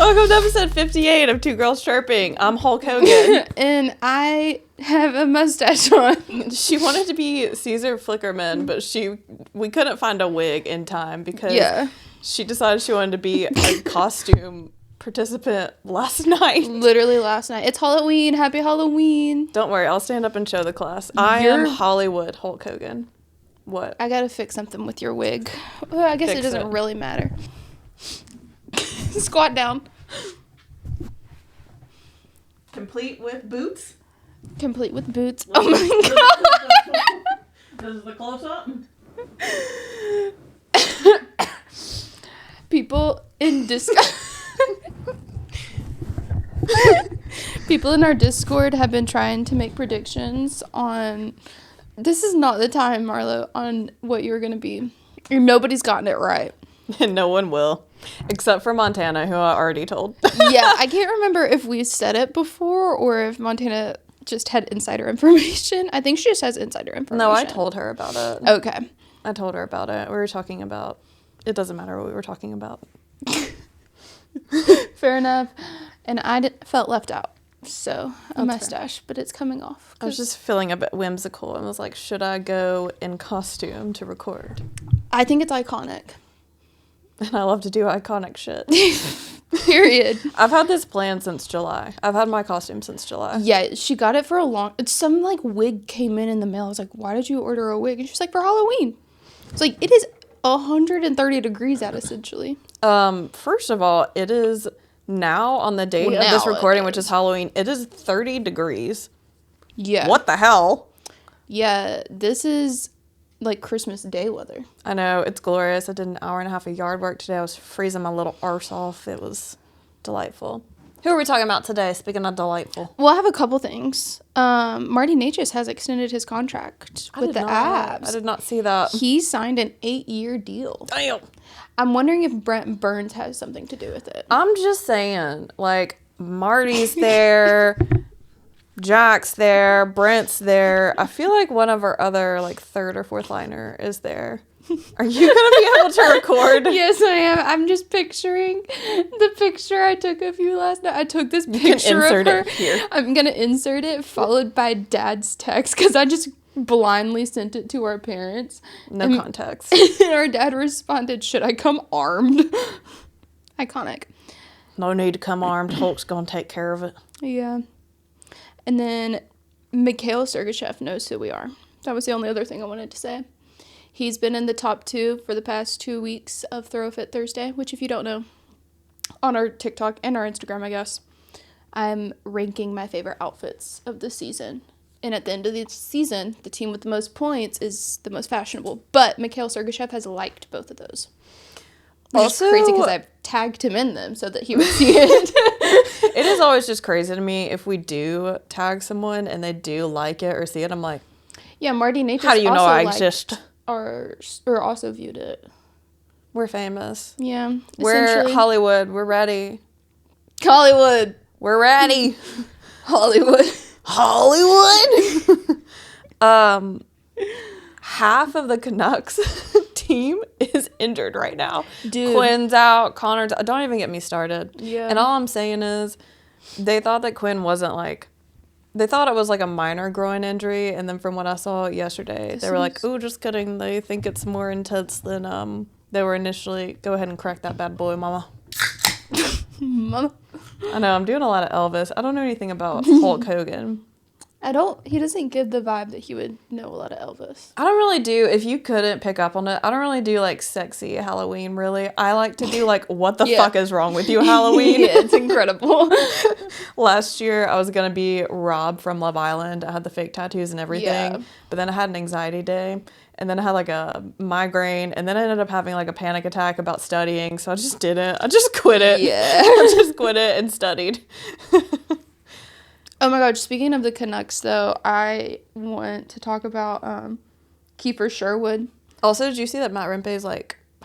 Welcome to episode 58 of Two Girls Chirping. I'm Hulk Hogan. And I have a mustache on. She wanted to be Caesar Flickerman, but we couldn't find a wig in time because she decided she wanted to be a costume participant last night. Literally last night. It's Halloween. Happy Halloween. Don't worry, I'll stand up and show the class. I am Hollywood Hulk Hogan. What? I gotta fix something with your wig. Well, I guess it doesn't really matter. Squat down. Complete with boots? Complete with boots. Oh my god. This is the close-up. People in People in our Discord have been trying to make predictions on... This is not the time, Marlo, on what you're going to be. Nobody's gotten it right. And no one will. Except for Montana, who I already told. Yeah, I can't remember if we said it before or if Montana just had insider information. I think she just has insider information. No, I told her about it. Okay. I told her about it. We were talking about... It doesn't matter what we were talking about. Fair enough. And I felt left out. So, a mustache, fair. But it's coming off. I was just feeling a bit whimsical and was like, should I go in costume to record? I think it's iconic. And I love to do iconic shit. Period. I've had this plan since July. I've had my costume since July. Yeah, she got it for a long... Some, wig came in the mail. I was like, why did you order a wig? And she's like, for Halloween. It's like, it is 130 degrees out, essentially. First of all, it is... Now, on the date of this recording, which is Halloween, it is 30 degrees. Yeah. What the hell? Yeah, this is Christmas Day weather. I know, it's glorious. I did an hour and a half of yard work today. I was freezing my little arse off. It was delightful. Who are we talking about today, speaking of delightful? Well, I have a couple things. Marty Natchez has extended his contract with the Avs. I did not see that. He signed an 8-year deal. Damn. I'm wondering if Brent Burns has something to do with it. I'm just saying, Marty's there, Jack's there, Brent's there. I feel like one of our other, third or fourth liner is there. Are you going to be able to record? Yes, I am. I'm just picturing the picture I took of you last night. I took this picture of her. It here. I'm going to insert it, followed by Dad's text, because I just blindly sent it to our parents. No context. And our dad responded, should I come armed? Iconic. No need to come armed. Hulk's going to take care of it. Yeah. And then Mikhail Sergachev knows who we are. That was the only other thing I wanted to say. He's been in the top 2 for the past 2 weeks of Throw Fit Thursday, which if you don't know, on our TikTok and our Instagram, I guess, I'm ranking my favorite outfits of the season. And at the end of the season, the team with the most points is the most fashionable. But Mikhail Sergachev has liked both of those. Which is crazy because I've tagged him in them so that he would see it. It is always just crazy to me if we do tag someone and they do like it or see it. I'm like, yeah, Marty Natchez how do you know I liked exist? Or also viewed it. We're famous. Yeah. We're Hollywood. We're ready. Hollywood. We're ready. Hollywood. Half of the Canucks team is injured right now. Dude. Quinn's out. Connor's out. Don't even get me started. Yeah. And all I'm saying is they thought that Quinn wasn't they thought it was a minor groin injury, and then from what I saw yesterday, they were like, "Ooh, just kidding. They think it's more intense than they were initially. Go ahead and crack that bad boy, mama." Mama. I know, I'm doing a lot of Elvis. I don't know anything about Hulk Hogan. He doesn't give the vibe that he would know a lot of Elvis. I don't really do, if you couldn't pick up on it, I don't really do sexy Halloween, really. I like to do what the fuck is wrong with you Halloween? Yeah, it's incredible. Last year, I was going to be Rob from Love Island. I had the fake tattoos and everything. Yeah. But then I had an anxiety day. And then I had a migraine. And then I ended up having a panic attack about studying. So I just didn't. I just quit it. Yeah. I just quit it and studied. Oh my God, speaking of the Canucks, though, I want to talk about Kiefer Sherwood. Also, did you see that Matt Rempe's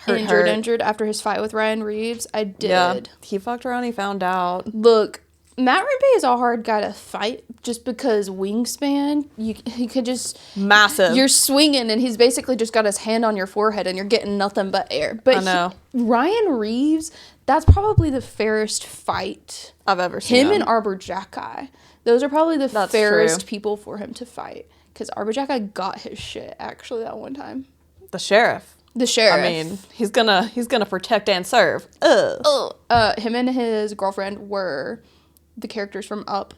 injured after his fight with Ryan Reeves? I did. Yeah, he fucked around. He found out. Look, Matt Rimpey is a hard guy to fight just because wingspan. He could just massive. You're swinging and he's basically just got his hand on your forehead and you're getting nothing but air. But I know. Ryan Reeves, that's probably the fairest fight I've ever seen. Him and Arbor Jacki. Those are probably the That's fairest true. people for him to fight. Because Arbor Jacki got his shit actually that one time. The sheriff. I mean, he's gonna protect and serve. Him and his girlfriend were the characters from Up.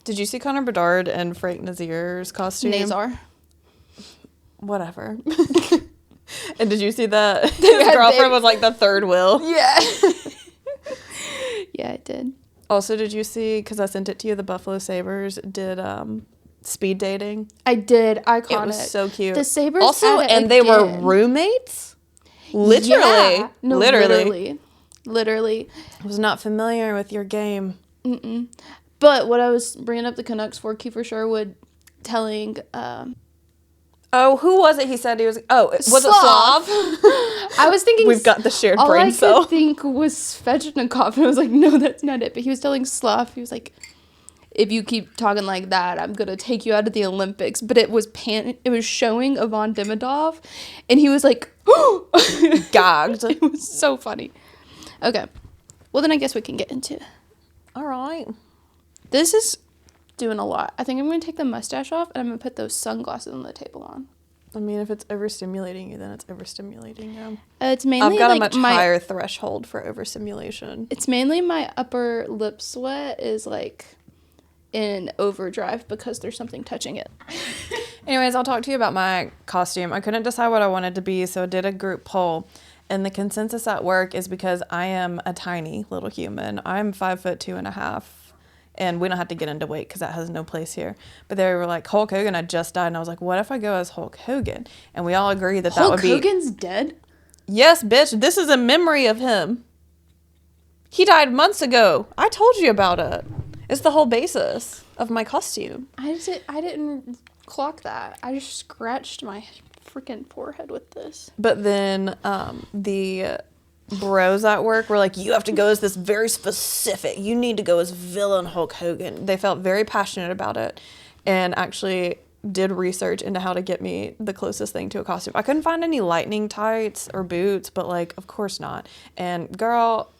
Did you see Connor Bedard and Frank Nazir's costume? Nazar. Whatever. And did you see that his girlfriend was like the third wheel? Yeah. Yeah, it did. Also, did you see, because I sent it to you, the Buffalo Sabres did speed dating? I did. Iconic. It was so cute. The Sabres also, had it and they were roommates? Literally. Yeah. No, literally. I was not familiar with your game. Mm-mm. But what I was bringing up the Canucks for, Kiefer Sherwood telling... Oh, who was it? He said he was... Oh, was Slav. it Slav? I was thinking... We've got the shared all brain cell. All I could think was Svechnikov. And I was like, no, that's not it. But he was telling Slav, he was like, if you keep talking like that, I'm going to take you out of the Olympics. But it was showing Ivan Demidov. And he was like... Gagged. It was so funny. Okay. Well, then I guess we can get into it. All right. This is doing a lot. I think I'm going to take the mustache off and I'm going to put those sunglasses on the table on. I mean, if it's overstimulating you, then it's overstimulating you. It's mainly I've got like a much higher threshold for overstimulation. It's mainly my upper lip sweat is like in overdrive because there's something touching it. Anyways, I'll talk to you about my costume. I couldn't decide what I wanted to be, so I did a group poll. And the consensus at work is because I am a tiny little human. I'm 5'2.5", and we don't have to get into weight because that has no place here. But they were like, Hulk Hogan had just died, and I was like, what if I go as Hulk Hogan? And we all agreed that would be... Hulk Hogan's dead? Yes, bitch. This is a memory of him. He died months ago. I told you about it. It's the whole basis of my costume. I didn't clock that. I just scratched my freaking forehead with this. But then the bros at work were like, you have to go as this very specific, you need to go as villain Hulk Hogan. They felt very passionate about it and actually did research into how to get me the closest thing to a costume. I couldn't find any lightning tights or boots, but like, of course not. And girl,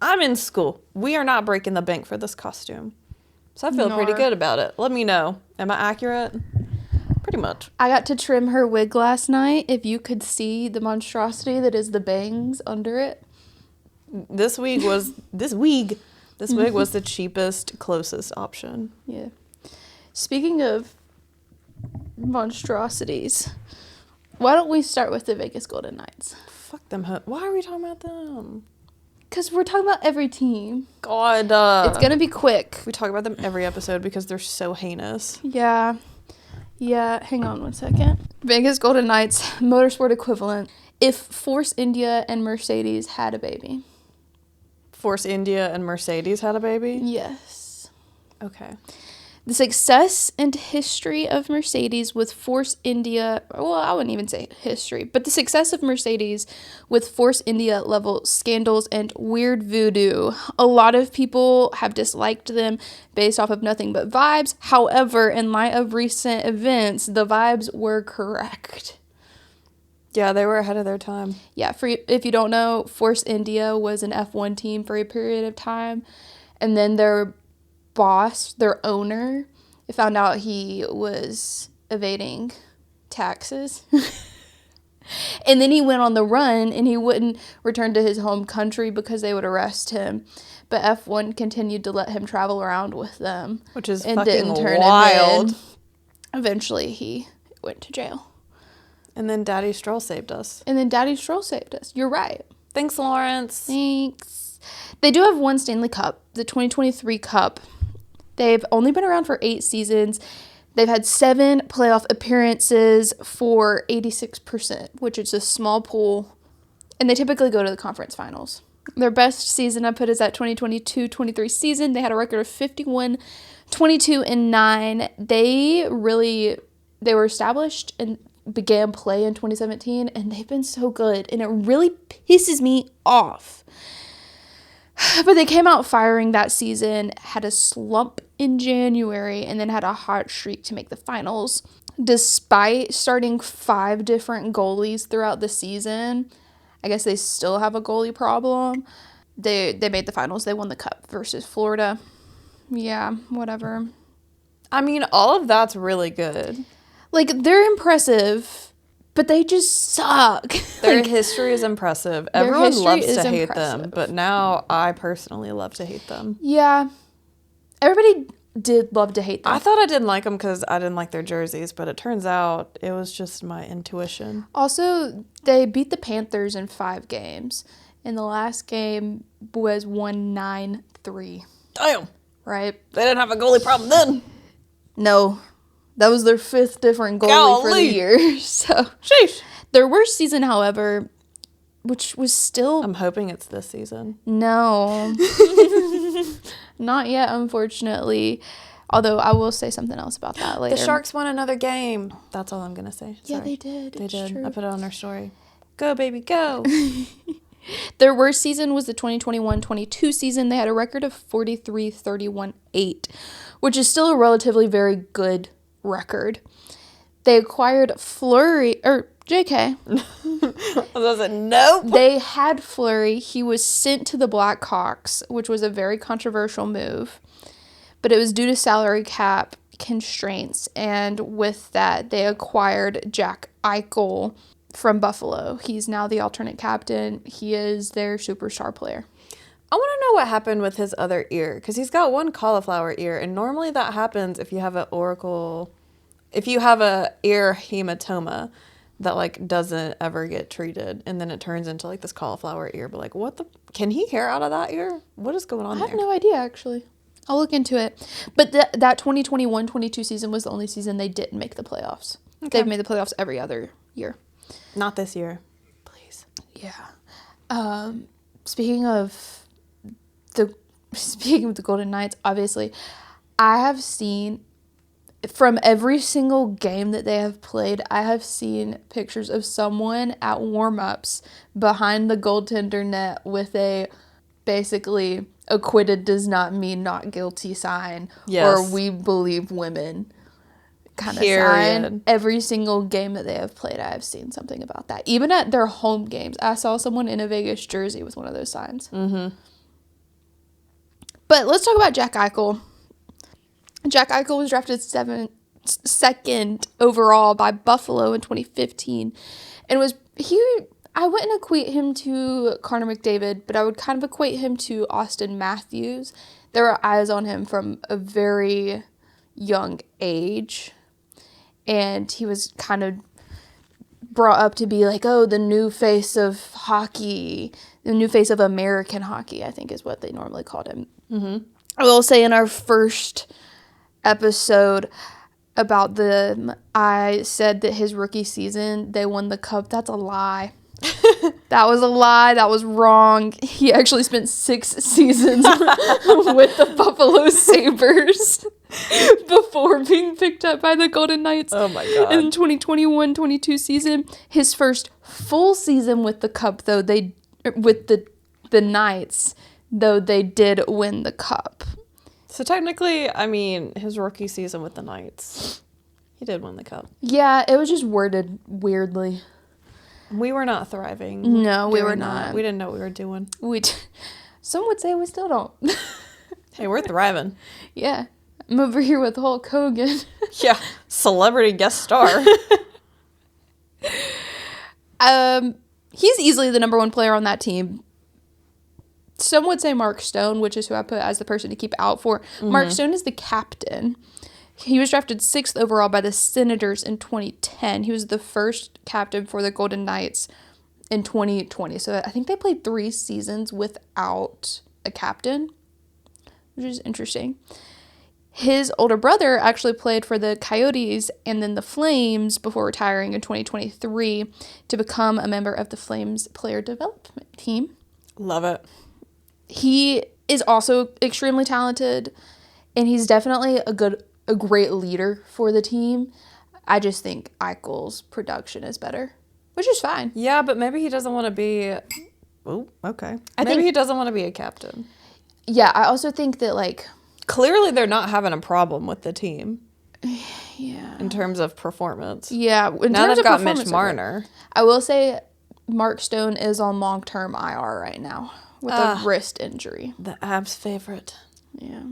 I'm in school. We are not breaking the bank for this costume. So I feel pretty good about it. Let me know. Am I accurate? Pretty much. I got to trim her wig last night. If you could see the monstrosity that is the bangs under it. This wig was the cheapest, closest option. Yeah. Speaking of monstrosities, why don't we start with the Vegas Golden Knights? Fuck them. Why are we talking about them? Because we're talking about every team. God. It's going to be quick. We talk about them every episode because they're so heinous. Yeah. Yeah, hang on 1 second. Vegas Golden Knights, motorsport equivalent. If Force India and Mercedes had a baby. Force India and Mercedes had a baby? Yes. Okay. The success and history of Mercedes with Force India, well, I wouldn't even say history, but the success of Mercedes with Force India level scandals and weird voodoo. A lot of people have disliked them based off of nothing but vibes. However, in light of recent events, the vibes were correct. Yeah, they were ahead of their time. Yeah, if you don't know, Force India was an F1 team for a period of time, and then their boss, their owner, found out he was evading taxes. And then he went on the run and he wouldn't return to his home country because they would arrest him. But F1 continued to let him travel around with them. Which is and fucking didn't turn wild. Him in. Eventually he went to jail. And then Daddy Stroll saved us. You're right. Thanks, Lawrence. Thanks. They do have one Stanley Cup, the 2023 Cup. They've only been around for 8 seasons. They've had 7 playoff appearances for 86%, which is a small pool. And they typically go to the conference finals. Their best season I put is that 2022-23 season. They had a record of 51-22-9. They were established and began play in 2017, and they've been so good. And it really pisses me off But they came out firing that season, had a slump in January, and then had a hot streak to make the finals. Despite starting 5 different goalies throughout the season, I guess they still have a goalie problem. They made the finals. They won the cup versus Florida. Yeah, whatever. I mean, all of that's really good. Like, they're impressive, but they just suck. Their history is impressive. Everyone loves to hate them, but now I personally love to hate them. Yeah. Everybody did love to hate them. I thought I didn't like them because I didn't like their jerseys, but it turns out it was just my intuition. Also, they beat the Panthers in 5 games, and the last game was 1-9-3. Damn. Right? They didn't have a goalie problem then. No. That was their 5th different goalie for the year. So, sheesh. Their worst season, however, which was still... I'm hoping it's this season. No. Not yet, unfortunately. Although I will say something else about that later. The Sharks won another game. That's all I'm going to say. Sorry. Yeah, they did. They did. True. I put it on their story. Go, baby, go. Their worst season was the 2021-22 season. They had a record of 43-31-8, which is still a relatively very good record. They acquired Fleury, or JK. I was like, nope. They had Fleury. He was sent to the Blackhawks, which was a very controversial move. But it was due to salary cap constraints. And with that, they acquired Jack Eichel from Buffalo. He's now the alternate captain. He is their superstar player. I want to know what happened with his other ear, because he's got one cauliflower ear, and normally that happens if you have if you have a ear hematoma that, like, doesn't ever get treated, and then it turns into, like, this cauliflower ear. But, like, can he hear out of that ear? What is going on there? I have no idea, actually. I'll look into it. But that 2021-22 season was the only season they didn't make the playoffs. Okay. They've made the playoffs every other year. Not this year. Please. Yeah. Speaking of the Golden Knights, obviously, I have seen, from every single game that they have played, I have seen pictures of someone at warm-ups behind the goaltender net with a basically acquitted does not mean not guilty sign. Yes. Or we believe women kind of sign. Every single game that they have played, I have seen something about that. Even at their home games, I saw someone in a Vegas jersey with one of those signs. Mm-hmm. But let's talk about Jack Eichel. Jack Eichel was drafted 2nd overall by Buffalo in 2015, and I wouldn't equate him to Connor McDavid, but I would kind of equate him to Austin Matthews. There were eyes on him from a very young age, and he was kind of brought up to be like, oh, the new face of hockey, the new face of American hockey, I think is what they normally called him. Mm-hmm. I will say in our first episode about them, I said that his rookie season, they won the cup. That's a lie. That was a lie. That was wrong. He actually spent 6 seasons with the Buffalo Sabres before being picked up by the Golden Knights. Oh my God. In the 2021-22 season, his first full season with the cup, though, with the Knights, though they did win the cup. So technically, I mean, his rookie season with the Knights, he did win the cup. Yeah, it was just worded weirdly. We were not thriving. No, we were not. We didn't know what we were doing. Some would say we still don't. Hey, we're thriving. Yeah. I'm over here with Hulk Hogan. Yeah. Celebrity guest star. He's easily the number 1 player on that team. Some would say Mark Stone, which is who I put as the person to keep out for. Mm-hmm. Mark Stone is the captain. He was drafted 6th overall by the Senators in 2010. He was the first captain for the Golden Knights in 2020. So I think they played 3 seasons without a captain, which is interesting. His older brother actually played for the Coyotes and then the Flames before retiring in 2023 to become a member of the Flames player development team. Love it. He is also extremely talented, and he's definitely a great leader for the team. I just think Eichel's production is better, which is fine. Yeah, but maybe he doesn't want to be Oh, okay. Maybe he doesn't want to be a captain. Yeah, I also think that, like... Clearly, they're not having a problem with the team. Yeah. In terms of performance. Yeah. Now they've got Mitch Marner. I will say Mark Stone is on long-term IR right now with a wrist injury. The Avs' favorite. Yeah.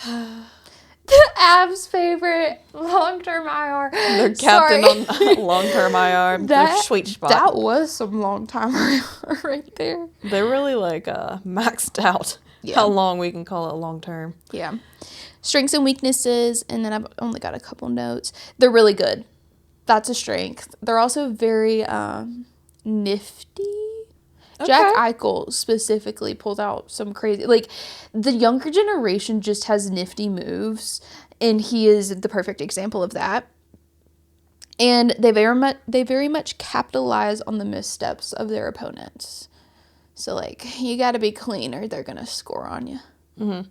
The Avs' favorite long-term IR. Their captain on long-term IR. Their sweet spot. That was some long-time IR right there. They're really like maxed out how long we can call it long-term. Yeah. Strengths and weaknesses, and then I've only got a couple notes. They're really good. That's a strength. They're also very nifty. Okay. Jack Eichel specifically pulled out some crazy... Like, the younger generation just has nifty moves, and he is the perfect example of that. And they very much capitalize on the missteps of their opponents. So, like, you got to be clean or they're going to score on you. Mm-hmm.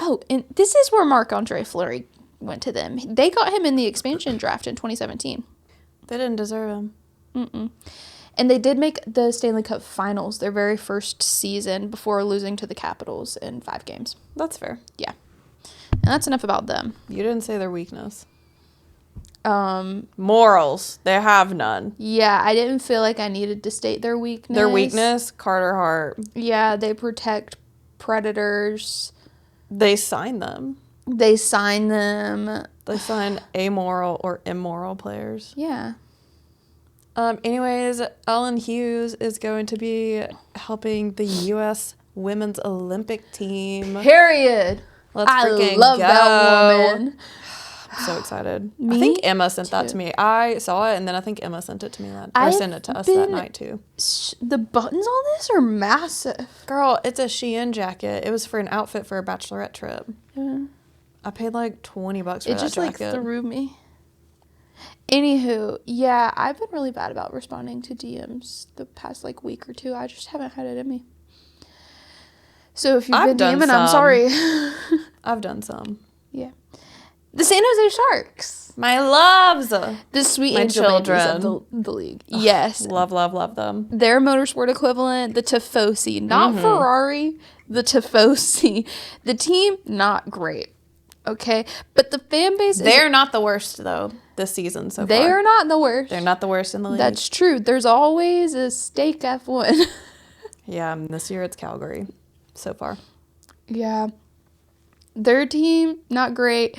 Oh, and this is where Marc-Andre Fleury went to them. They got him in the expansion draft in 2017. They didn't deserve him. Mm-mm. And they did make the Stanley Cup Finals their very first season before losing to the Capitals in 5 games. That's fair. Yeah. And that's enough about them. You didn't say their weakness. Morals. They have none. Yeah, I didn't feel like I needed to state their weakness. Their weakness, Carter Hart. Yeah, they protect predators. They sign them. They sign them. They sign amoral or immoral players. Yeah. Anyways, Ellen Hughes is going to be helping the U.S. Women's Olympic team. Period. Let's freaking go. I love that woman. I'm so excited. Me I think Emma sent that to me. I saw it, and then I think Emma sent it to me or sent it to us that night, too. The buttons on this are massive. Girl, it's a Shein jacket. It was for an outfit for a bachelorette trip. Yeah. I paid like $20 for that jacket. It just like threw me. Anywho, yeah, I've been really bad about responding to DMs the past like week or two. I just haven't had it in me. So if you've been DMing, I'm sorry. I've done some. Yeah. The San Jose Sharks. My loves. The sweet angel babies of the league. Ugh, yes. Love them. Their motorsport equivalent, the Tifosi. Not Ferrari, the Tifosi. The team, not great. Okay? But the fan base They're not the worst, though, this season so far. They are not the worst. They're not the worst in the league. That's true. There's always a stake F1. Yeah, and this year it's Calgary so far. Yeah. Their team, not great.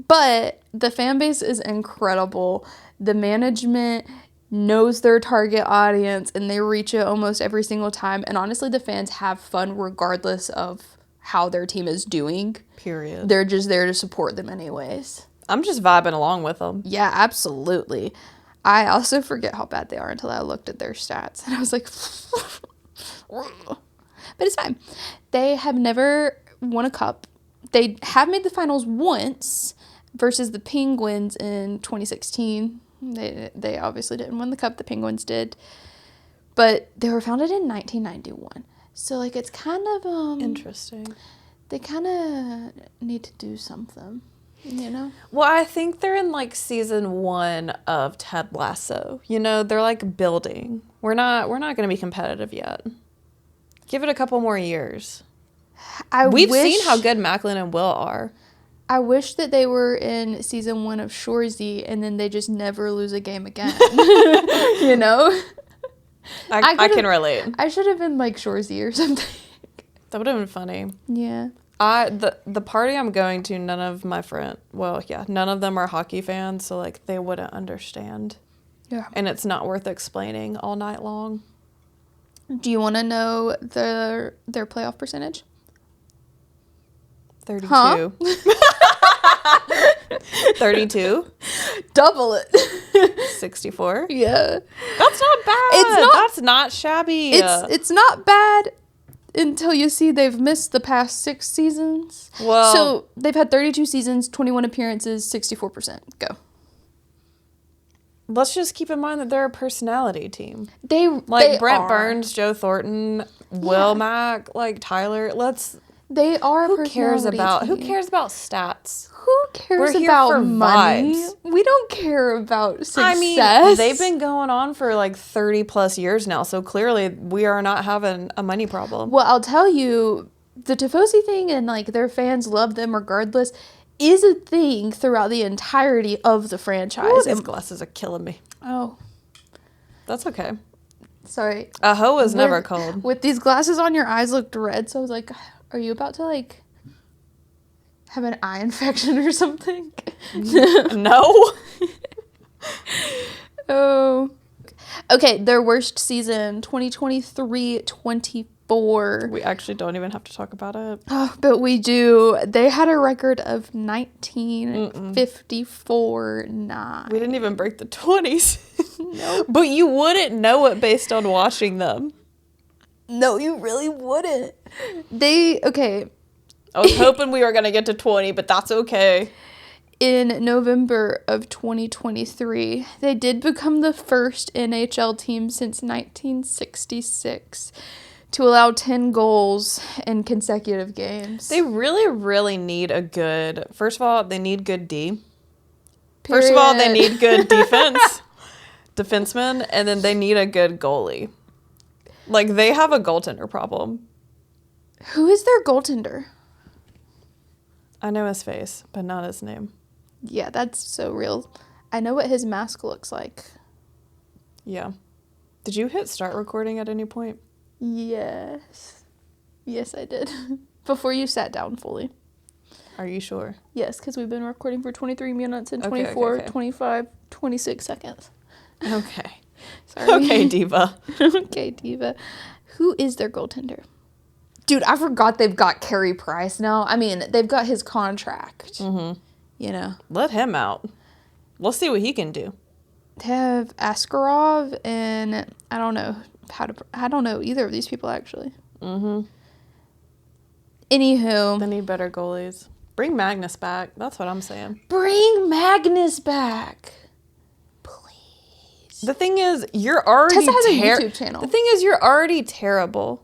But the fan base is incredible. The management knows their target audience, and they reach it almost every single time. And honestly, the fans have fun regardless of how their team is doing. Period. They're just there to support them anyways. I'm just vibing along with them. Yeah, absolutely. I also forget how bad they are until I looked at their stats. And I was like... But it's fine. They have never won a cup. They have made the finals once versus the Penguins in 2016. They obviously didn't win the cup. The Penguins did. But they were founded in 1991. So, like, it's kind of... Interesting. They kind of need to do something, you know? Well, I think they're in, like, season 1 of Ted Lasso. You know, they're, like, building. We're not going to be competitive yet. Give it a couple more years. We've seen how good Macklin and Will are. I wish that they were in season 1 of Shoresy and then they just never lose a game again. You know? I can relate. I should have been like Shoresy or something. That would have been funny. Yeah. The party I'm going to, none of my friends, well, yeah, none of them are hockey fans, so like they wouldn't understand. Yeah. And it's not worth explaining all night long. Do you want to know their playoff percentage? 32. Huh? 32. Double it. 64. Yeah. That's not bad. That's not shabby. It's not bad until you see they've missed the past 6 seasons. Well, so they've had 32 seasons, 21 appearances, 64%. Go. Let's just keep in mind that they're a personality team. They Brent Burns, Joe Thornton, Will Mack, like Tyler. They are Who cares about stats? Who cares We're here about for money? vibes. We don't care about success. I mean, they've been going on for like 30 plus years now, so clearly we are not having a money problem. Well, I'll tell you, the Tifosi thing and like their fans love them regardless is a thing throughout the entirety of the franchise. Ooh, these glasses are killing me. Oh, that's okay. Sorry. A hoe is never cold. With these glasses on, your eyes looked red, so I was like, are you about to like have an eye infection or something? No. Oh. Okay, their worst season, 2023-24. We actually don't even have to talk about it. Oh, but we do. They had a record of 19-54-9. We didn't even break the 20s. No. But you wouldn't know it based on watching them. No, you really wouldn't. Okay. I was hoping we were going to get to 20, but that's okay. In November of 2023, they did become the first NHL team since 1966 to allow 10 goals in consecutive games. They really, really need first of all, they need good D. Period. First of all, they need good defensemen, and then they need a good goalie. Like, they have a goaltender problem. Who is their goaltender? I know his face, but not his name. Yeah, that's so real. I know what his mask looks like. Yeah. Did you hit start recording at any point? Yes. Yes, I did. Before you sat down fully. Are you sure? Yes, because we've been recording for 23 minutes and Okay, 24, 25, 26 seconds. Okay. Sorry. Okay, Diva. Okay, Diva. Who is their goaltender? Dude, I forgot they've got Carey Price now. I mean, they've got his contract. Mm-hmm. You know. Let him out. We'll see what he can do. They have Askarov and I don't know either of these people actually. Mm-hmm. Anywho. They need better goalies. Bring Magnus back. That's what I'm saying. Bring Magnus back. Please. The thing is, you're already Tessa has a YouTube channel. The thing is, you're already terrible.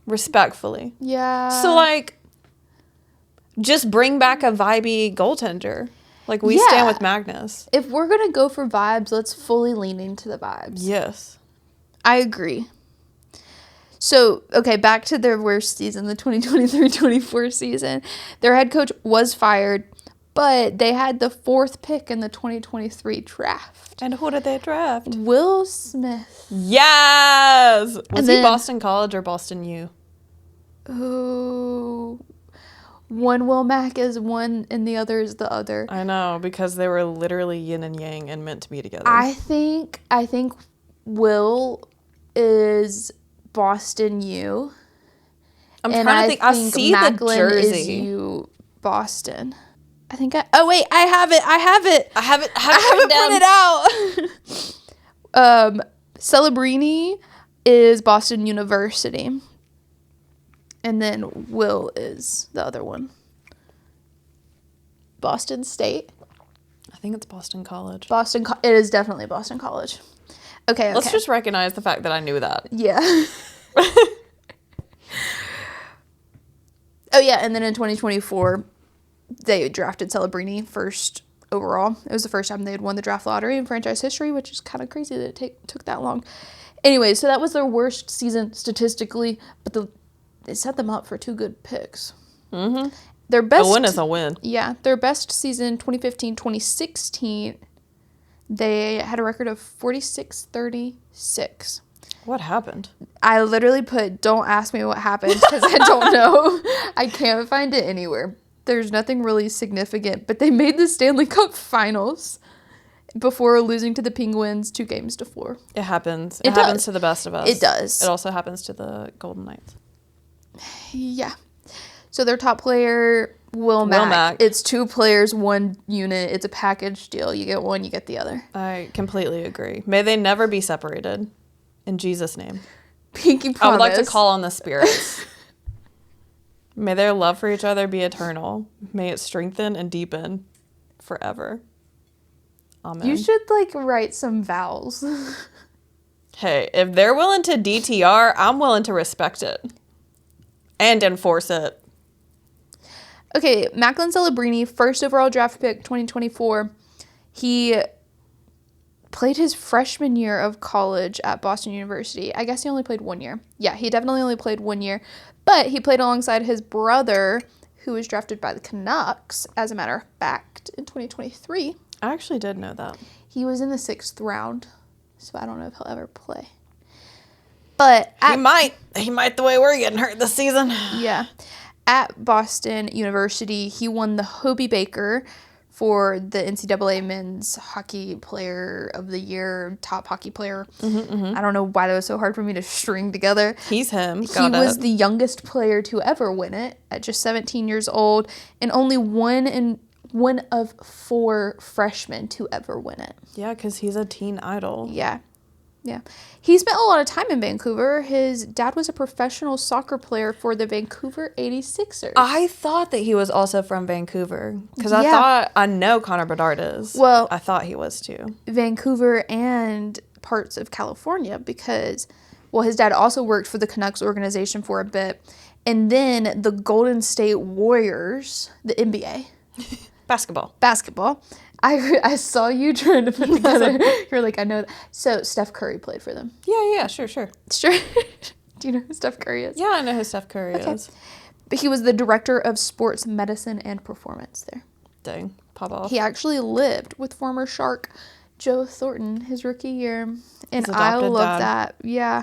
Respectfully. Yeah. So, like, just bring back a vibey goaltender. Like, we stand with Magnus. If we're going to go for vibes, let's fully lean into the vibes. Yes. I agree. So, okay, back to their worst season, the 2023-24 season. Their head coach was fired, but they had the 4th pick in the 2023 draft. And who did they draft? Will Smith. Yes! Was he Boston College or Boston U? Oh, one Will Mack is one and the other is the other. I know, because they were literally yin and yang and meant to be together. I think Will is Boston U. I'm trying to think. I see Macklin the jersey. Is U Boston. I think I have it printed out. Celebrini is Boston University. And then Will is the other one. Boston State. I think it's Boston College. It is definitely Boston College. Okay. Let's just recognize the fact that I knew that. Yeah. Oh, yeah. And then in 2024, they drafted Celebrini first overall. It was the first time they had won the draft lottery in franchise history, which is kind of crazy that it took that long. Anyway, so that was their worst season statistically, but they set them up for 2 good picks. Mm-hmm. Their best, a win is a win. Yeah. Their best season, 2015-2016, they had a record of 46-36. What happened? I literally put, don't ask me what happened, because I don't know. I can't find it anywhere. There's nothing really significant, but they made the Stanley Cup Finals before losing to the Penguins 2-4. It happens. It happens to the best of us. It does. It also happens to the Golden Knights. Yeah. So their top player, Will Mack. It's 2 players, 1 unit. It's a package deal. You get one, you get the other. I completely agree. May they never be separated. In Jesus' name. Pinky promise. I would like to call on the spirits. May their love for each other be eternal. May it strengthen and deepen forever. Amen. You should, write some vows. Hey, if they're willing to DTR, I'm willing to respect it. And enforce it. Okay, Macklin Celebrini, first overall draft pick, 2024. He played his freshman year of college at Boston University. I guess he only played 1 year. Yeah, he definitely only played 1 year. But he played alongside his brother, who was drafted by the Canucks, as a matter of fact, in 2023. I actually did know that. He was in the 6th round, so I don't know if he'll ever play. But He might the way we're getting hurt this season. Yeah. At Boston University, he won the Hobey Baker for the NCAA Men's Hockey Player of the Year, top hockey player. I don't know why that was so hard for me to string together. He's him. He was the youngest player to ever win it at just 17 years old, and only one of 4 freshmen to ever win it. Yeah, because he's a teen idol. Yeah. He spent a lot of time in Vancouver. His dad was a professional soccer player for the Vancouver 86ers. I thought that he was also from Vancouver because I know Connor Bedard is. Well, I thought he was too. Vancouver and parts of California because, well, his dad also worked for the Canucks organization for a bit. And then the Golden State Warriors, the NBA. Basketball. I saw you trying to put together. You're like, I know that. So Steph Curry played for them. Yeah, sure. Sure. Do you know who Steph Curry is? Yeah, I know who Steph Curry is. But he was the director of sports medicine and performance there. Dang, pop off. He actually lived with former Shark Joe Thornton his rookie year. And His I adopted love dad. that. Yeah.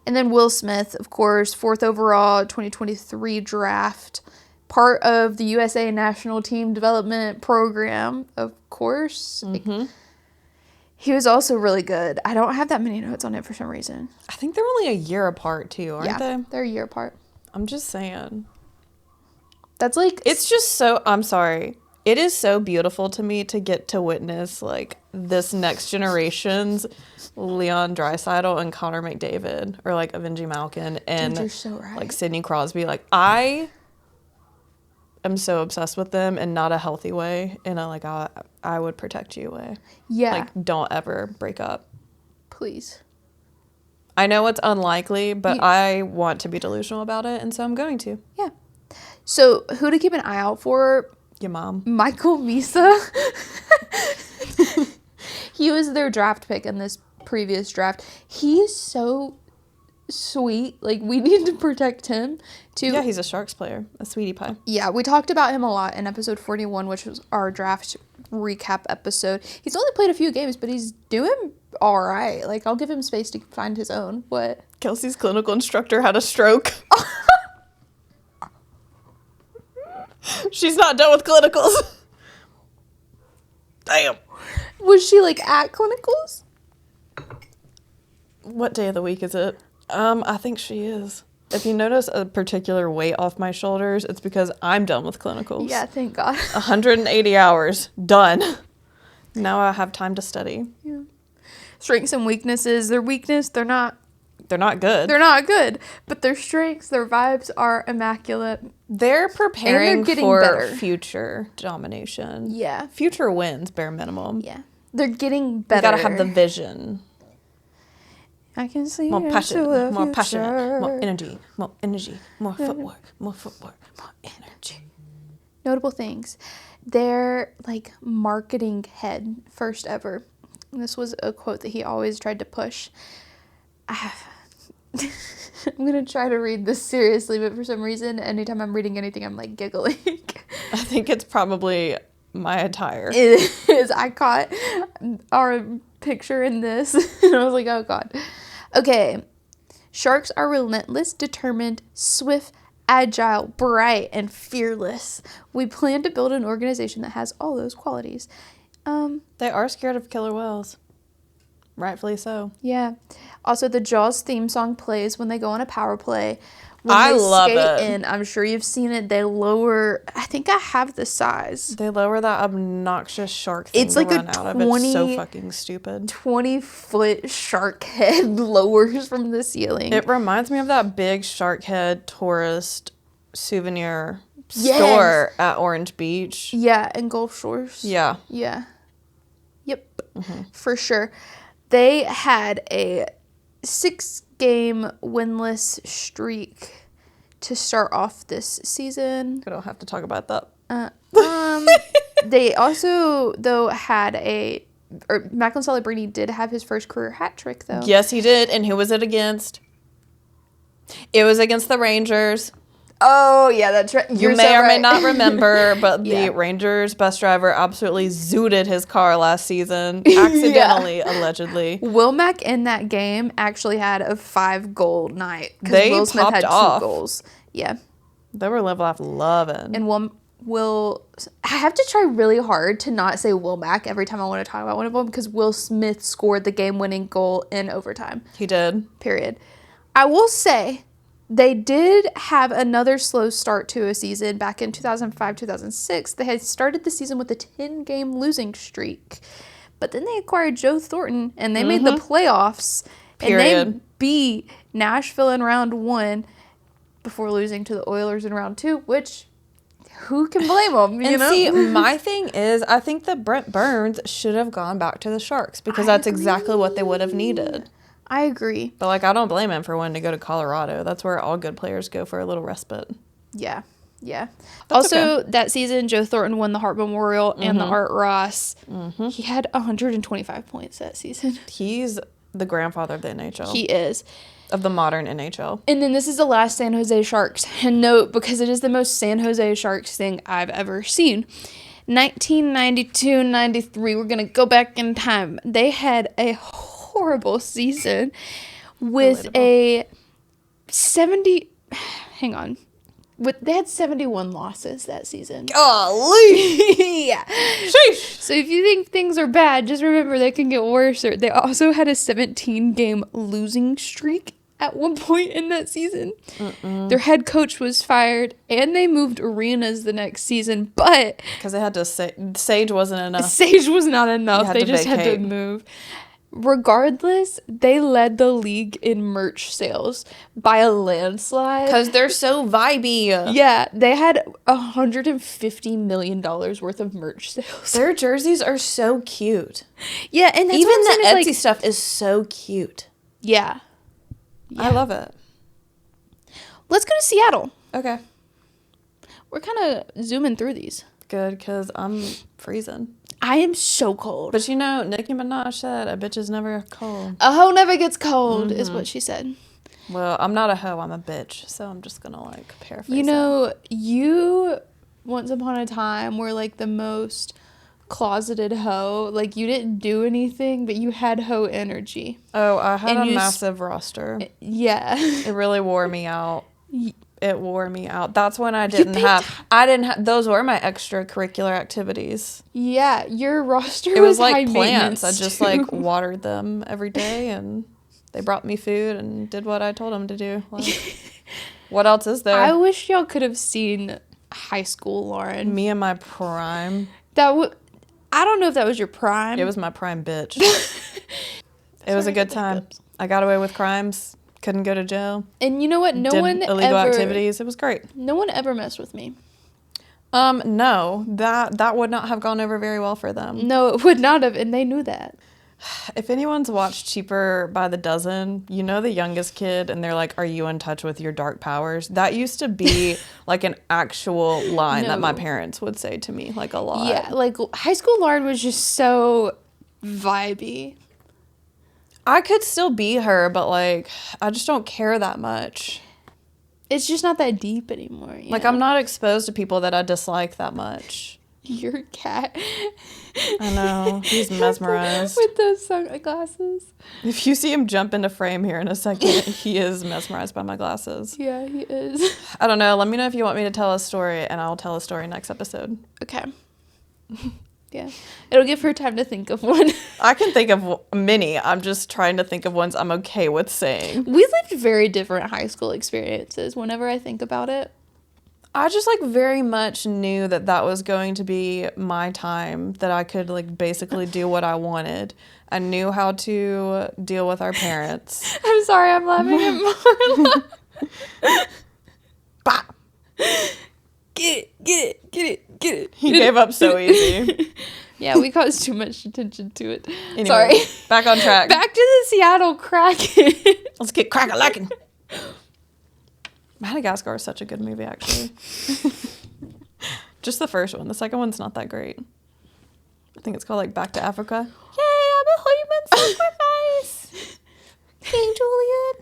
And then Will Smith, of course, 4th overall 2023 draft. Part of the USA National Team Development Program, of course. He was also really good. I don't have that many notes on it for some reason. I think they're only a year apart too, aren't they? They're a year apart. I'm just saying. That's like... It's just so... I'm sorry. It is so beautiful to me to get to witness, like, this next generation's Leon Draisaitl and Connor McDavid. Or, like, Avengie Malkin and, Dude, you're so right. like, Sidney Crosby. Like, I am so obsessed with them in not a healthy way. In a, like, I would protect you way. Yeah. Like, don't ever break up. Please. I know it's unlikely, but I want to be delusional about it, and so I'm going to. Yeah. So, who to keep an eye out for? Your mom. Michael Misa. He was their draft pick in this previous draft. He is so sweet. Like, we need to protect him too. Yeah, he's a Sharks player, a sweetie pie. Yeah, we talked about him a lot in episode 41, which was our draft recap episode. He's only played a few games, but he's doing all right. Like, I'll give him space to find his own. What? Kelsey's clinical instructor had a stroke. She's not done with clinicals. Damn. Was she, like, at clinicals? What day of the week is it? I think she is. If you notice a particular weight off my shoulders, it's because I'm done with clinicals. Yeah, thank God. 180 hours. Done. Now I have time to study. Yeah. Strengths and weaknesses. Their weakness, they're not good. They're not good. But their strengths, their vibes are immaculate. They're preparing for better. future domination. Yeah. Future wins, bare minimum. Yeah. They're getting better. You gotta have the vision. I can see More passion, more future. passionate, more energy, more footwork, more energy. Notable things. Their, like, marketing head, first ever. And this was a quote that he always tried to push. I'm going to try to read this seriously, but for some reason, anytime I'm reading anything, I'm, like, giggling. I think it's probably my attire. It is. I caught our picture in this, and I was like, oh, God. Okay. Sharks are relentless, determined, swift, agile, bright, and fearless. We plan to build an organization that has all those qualities. They are scared of killer whales. Rightfully so. Yeah. Also, the Jaws theme song plays when they go on a power play. When I they love skate it. in, I'm sure you've seen it. They lower. I think I have the size. They lower that obnoxious shark thing It's like to a run out of. It's so 20 fucking stupid. 20-foot shark head lowers from the ceiling. It reminds me of that big shark head tourist souvenir Yes. store at Orange Beach. Yeah, and Gulf Shores. Yeah. Yeah. Yep. For sure. They had a 6-game winless streak to start off this season. We don't have to talk about that. They also, though, had Macklin Celebrini did have his first career hat trick, though. Yes, he did. And who was it against? It was against the Rangers. Oh, yeah, that's right. You may or may not remember, but the Rangers bus driver absolutely zooted his car last season. Accidentally, allegedly. Will Mack in that game actually had a 5-goal night. They Will Smith popped had 2 off. goals. Yeah. They were live, laugh, loving. And I have to try really hard to not say Will Mack every time I want to talk about one of them, because Will Smith scored the game-winning goal in overtime. He did. Period. I will say, they did have another slow start to a season back in 2005-2006. They had started the season with a 10-game losing streak. But then they acquired Joe Thornton, and they made the playoffs. Period. And they beat Nashville in round 1 before losing to the Oilers in round 2, which, who can blame them, you know? See, my thing is, I think that Brent Burns should have gone back to the Sharks, because that's exactly what they would have needed. I agree. But, like, I don't blame him for wanting to go to Colorado. That's where all good players go for a little respite. Yeah. That's also, that season, Joe Thornton won the Hart Memorial and the Art Ross. He had 125 points that season. He's the grandfather of the NHL. He is. Of the modern NHL. And then this is the last San Jose Sharks. And note, because it is the most San Jose Sharks thing I've ever seen. 1992-93, we're going to go back in time. They had a horrible season with they had 71 losses that season. Golly! Yeah. Sheesh! So if you think things are bad, just remember they can get worse. They also had a 17-game losing streak at one point in that season. Their head coach was fired, and they moved arenas the next season, but because they had to say Sage wasn't enough. Sage was not enough. They just had to move. Regardless, they led the league in merch sales by a landslide. Because they're so vibey. Yeah, they had $150 million worth of merch sales. Their jerseys are so cute. Yeah, and that's even the Etsy like, stuff is so cute. Yeah. I love it. Let's go to Seattle. Okay. We're kind of zooming through these. Good, because I'm freezing. I am so cold. But you know, Nicki Minaj said, a bitch is never cold. A hoe never gets cold, is what she said. Well, I'm not a hoe, I'm a bitch. So I'm just going to, like, paraphrase You know, you, once upon a time, were, like, the most closeted hoe. Like, you didn't do anything, but you had hoe energy. Oh, I had a massive roster. Yeah. It really wore me out. It wore me out. That's when I didn't have, those were my extracurricular activities. Yeah, your roster was like high plants. I just like too. watered them every day, and they brought me food and did what I told them to do. Like, what else is there? I wish y'all could have seen high school Lauren. Me in my prime. I don't know if that was your prime. It was my prime, bitch. It was a good time. I got away with crimes. Couldn't go to jail. And you know what? Illegal activities. It was great. No one ever messed with me. No. That would not have gone over very well for them. No, it would not have, and they knew that. If anyone's watched Cheaper by the Dozen, you know the youngest kid, and they're like, "Are you in touch with your dark powers?" That used to be like an actual line that my parents would say to me, like a lot. Yeah, like high school Lauren was just so vibey. I could still be her, but like I just don't care that much. It's just not that deep anymore. Like I'm not exposed to people that I dislike that much. Your cat. I know. He's mesmerized. With those sunglasses. If you see him jump into frame here in a second, he is mesmerized by my glasses. Yeah, he is. I don't know. Let me know if you want me to tell a story, and I'll tell a story next episode. Okay. Yeah. It'll give her time to think of one. I can think of many. I'm just trying to think of ones I'm okay with saying. We lived very different high school experiences whenever I think about it. I just like very much knew that was going to be my time, that I could like basically do what I wanted. I knew how to deal with our parents. I'm sorry, I'm laughing at Marla. Bah! Get it. He gave up so easy. Yeah, we caused too much attention to it. Anyway, sorry. Back on track. Back to the Seattle Kraken. Let's get crack-a-lackin'. Madagascar is such a good movie, actually. Just the first one. The second one's not that great. I think it's called, like, Back to Africa. Yay, I'm a human sacrifice. King Julian.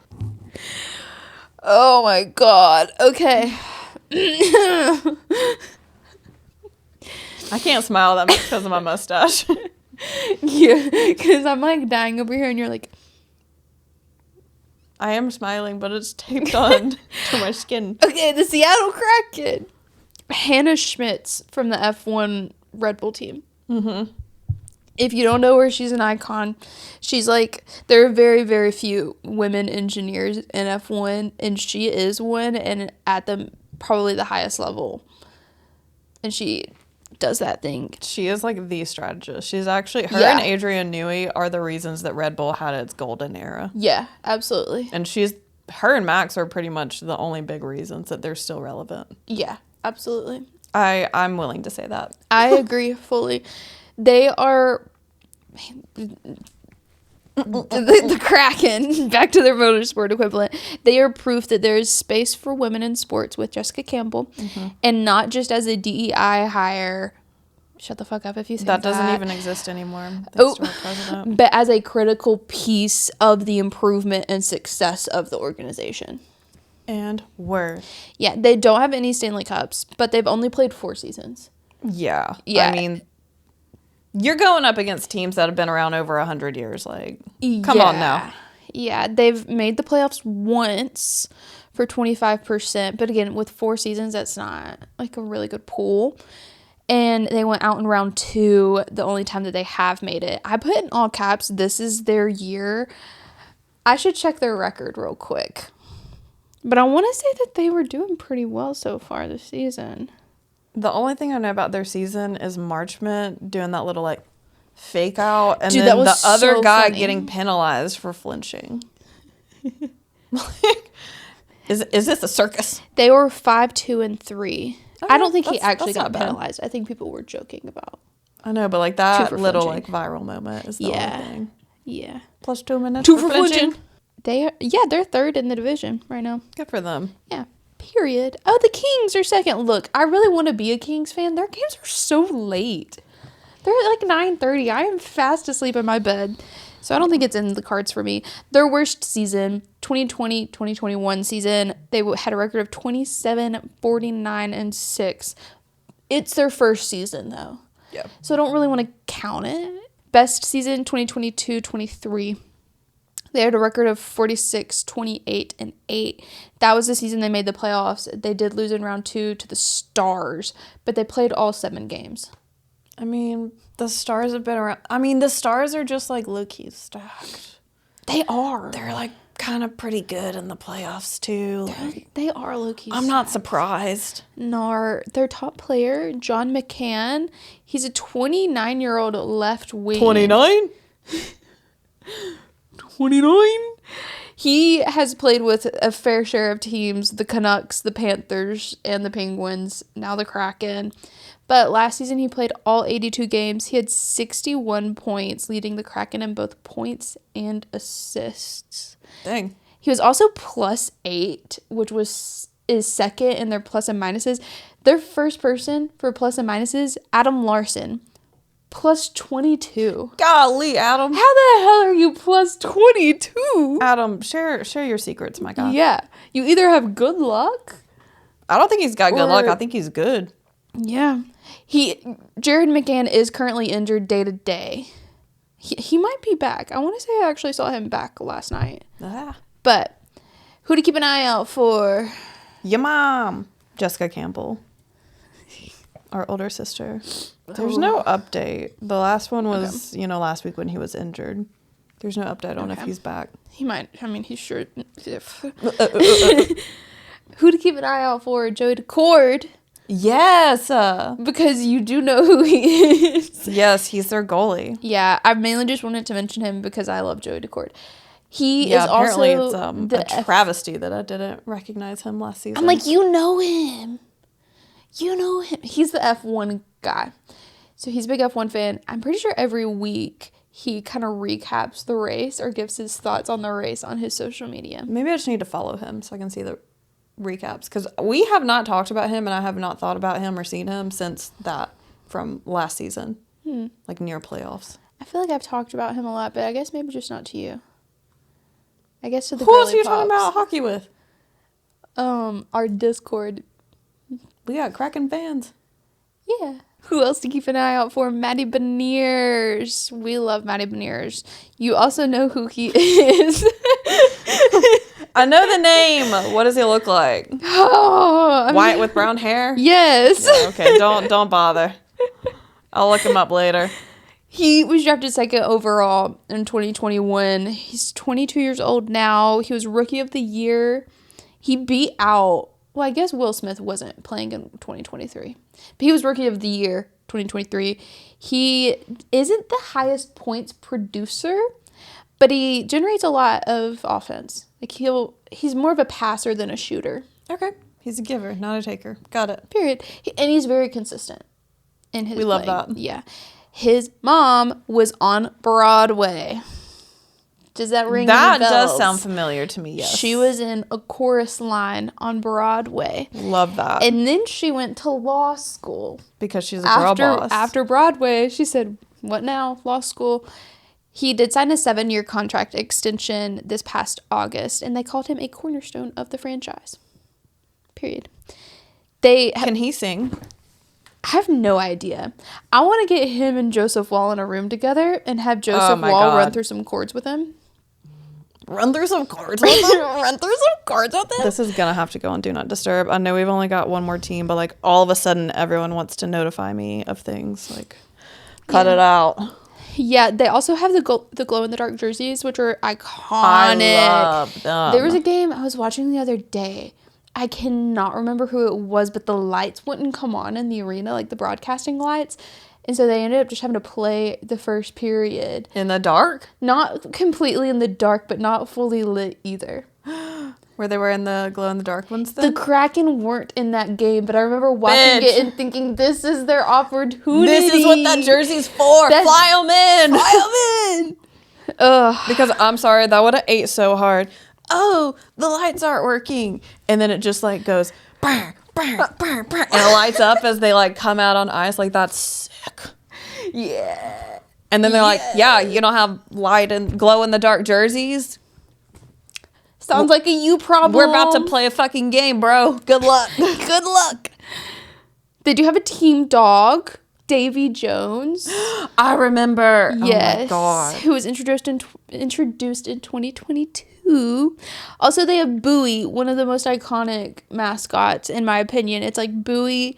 Oh, my God. Okay. I can't smile that much because of my mustache. Yeah, because I'm, like, dying over here, and you're like... I am smiling, but it's taped on to my skin. Okay, the Seattle Kraken. Hannah Schmitz from the F1 Red Bull team. Mm-hmm. If you don't know her, she's an icon. She's like, there are very, very few women engineers in F1, and she is one, and at probably the highest level. And she does that thing. She is like the strategist. She's actually, and Adrian Newey are the reasons that Red Bull had its golden era. Yeah, absolutely. And her and Max are pretty much the only big reasons that they're still relevant. Yeah, absolutely. I'm willing to say that. I agree fully. They are the Kraken, back to their motorsport equivalent. They are proof that there is space for women in sports with Jessica Campbell, and not just as a DEI hire. Shut the fuck up if you say that. That doesn't even exist anymore. Thanks to our president. But as a critical piece of the improvement and success of the organization. And word. Yeah, they don't have any Stanley Cups, but they've only played 4 seasons. Yeah. Yeah. I mean, you're going up against teams that have been around over 100 years. Like, come on now. Yeah, they've made the playoffs once for 25%. But again, with 4 seasons, that's not like a really good pool. And they went out in round 2, the only time that they have made it. I put in all caps, this is their year. I should check their record real quick. But I want to say that they were doing pretty well so far this season. The only thing I know about their season is Marchment doing that little, like, fake out. And Dude, then the so other guy funny. getting penalized for flinching. Like, is this a circus? They were 5-2-3. Oh, I don't think he actually that's got not bad. penalized. I think people were joking about. I know, but, like, that for little, flinching. like, viral moment is the only thing. Yeah. Plus 2 minutes 2 for for flinching. flinching. They're third in the division right now. Good for them. Yeah. Period. Oh, the Kings are second. Look, I really want to be a Kings fan. Their games are so late. They're at like 9:30. I am fast asleep in my bed. So I don't think it's in the cards for me. Their worst season, 2020-2021 season, they had a record of 27-49-6. It's their first season, though. Yeah. So I don't really want to count it. Best season, 2022-23. They had a record of 46-28-8. That was the season they made the playoffs. They did lose in round 2 to the Stars, but they played all 7 games. I mean, the Stars have been around. I mean, the Stars are just, like, low-key stacked. They are. They're, like, kind of pretty good in the playoffs, too. They are low-key I'm not surprised. Nor their top player, John McCann, he's a 29-year-old left wing. 29? 29? He has played with a fair share of teams, the Canucks, the Panthers, and the Penguins, now the Kraken. But last season he played all 82 games. He had 61 points, leading the Kraken in both points and assists. Dang. He was also +8, which is second in their plus and minuses. Their first person for plus and minuses, Adam Larson, +22. Golly, Adam. How the hell are you +22? Adam, share your secrets, my guy. Yeah. You either have good luck. I don't think he's got good luck. I think he's good. Yeah. Jared McCann is currently injured day to day. He might be back. I want to say I actually saw him back last night. But who to keep an eye out for? Your mom, Jessica Campbell, our older sister. There's no update. The last one was, last week when he was injured. There's no update on if he's back. He might. I mean, he's sure. Who to keep an eye out for? Joey Decord. Yes. Because you do know who he is. Yes, he's their goalie. Yeah, I mainly just wanted to mention him because I love Joey Decord. He is apparently also it's a travesty that I didn't recognize him last season. I'm like, you know him. You know him. He's the F1 guy. So he's a big F1 fan. I'm pretty sure every week he kind of recaps the race or gives his thoughts on the race on his social media. Maybe I just need to follow him so I can see the recaps because we have not talked about him and I have not thought about him or seen him since that from last season, like near playoffs. I feel like I've talked about him a lot, but I guess maybe just not to you. I guess to the Who else are you pops. talking about hockey with? Our Discord. We got Kraken fans. Yeah. Who else to keep an eye out for? Matty Beniers. We love Matty Beniers. You also know who he is. I know the name. What does he look like? Oh, White with brown hair? Yes. Yeah, okay, don't bother. I'll look him up later. He was drafted 2nd overall in 2021. He's 22 years old now. He was Rookie of the Year. He beat out, well, I guess Will Smith wasn't playing in 2023. But he was Rookie of the Year 2023. He isn't the highest points producer, but he generates a lot of offense. Like he's more of a passer than a shooter. Okay. He's a giver, not a taker. Got it. Period. And he's very consistent in his We love playing. that. Yeah. His mom was on Broadway. Does that ring any bells? That does sound familiar to me, yes. She was in a chorus line on Broadway. Love that. And then she went to law school. Because she's a girl boss. After Broadway, she said, what now? Law school. He did sign a 7-year contract extension this past August, and they called him a cornerstone of the franchise. Period. Can he sing? I have no idea. I want to get him and Joseph Wall in a room together and have Joseph Wall run through some chords with him. Run through some chords with him? This is going to have to go on Do Not Disturb. I know we've only got one more team, but like all of a sudden everyone wants to notify me of things. Like, cut it out. Yeah, they also have the glow-in-the-dark jerseys, which are iconic. I love them. There was a game I was watching the other day. I cannot remember who it was, but the lights wouldn't come on in the arena, like the broadcasting lights. And so they ended up just having to play the first period. In the dark? Not completely in the dark, but not fully lit either. Where they were in the glow-in-the-dark ones then? The Kraken weren't in that game, but I remember watching it and thinking, this is their opportunity. This is what that jersey's for. Fly them in. Fly them in. Ugh. Because I'm sorry, that would have ate so hard. Oh, the lights aren't working. And then it just like goes, brr, brr, brr, brr, and it lights up as they like come out on ice. Like, that's sick. Yeah. And then they're like, yeah, you don't have light and glow in the dark jerseys? Sounds like a you problem. We're about to play a fucking game, bro. Good luck. Good luck. They do have a team dog, Davy Jones. I remember. Yes. Oh my God. Who was introduced in 2022. Also, they have Bowie, one of the most iconic mascots, in my opinion. It's like Bowie.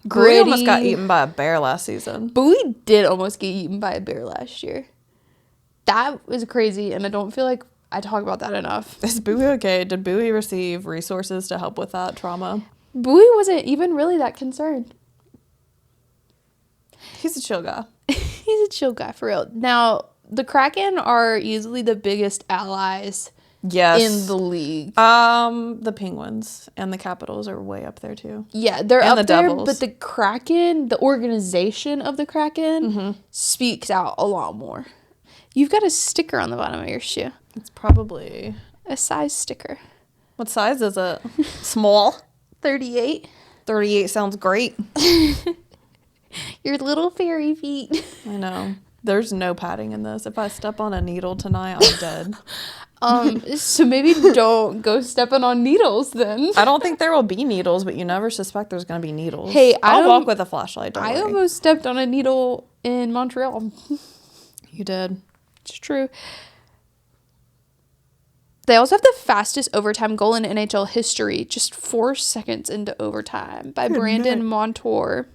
Bowie almost got eaten by a bear last season. Bowie did almost get eaten by a bear last year. That was crazy, and I don't feel like I talk about that enough. Is Bowie okay? Did Bowie receive resources to help with that trauma? Bowie wasn't even really that concerned. He's a chill guy. He's a chill guy, for real. Now, the Kraken are easily the biggest allies in the league. The Penguins and the Capitals are way up there too. Yeah, they're and up the there, Devils. but the Kraken, the organization of the Kraken, speaks out a lot more. You've got a sticker on the bottom of your shoe. It's probably a size sticker. What size is it? Small? 38. 38 sounds great. Your little fairy feet. I know. There's no padding in this. If I step on a needle tonight, I'm dead. So maybe don't go stepping on needles then. I don't think there will be needles, but you never suspect there's going to be needles. Hey, I'll walk with a flashlight. Don't I worry. almost stepped on a needle in Montreal. You did. It's true. They also have the fastest overtime goal in NHL history, just 4 seconds into overtime, by Brandon Montour.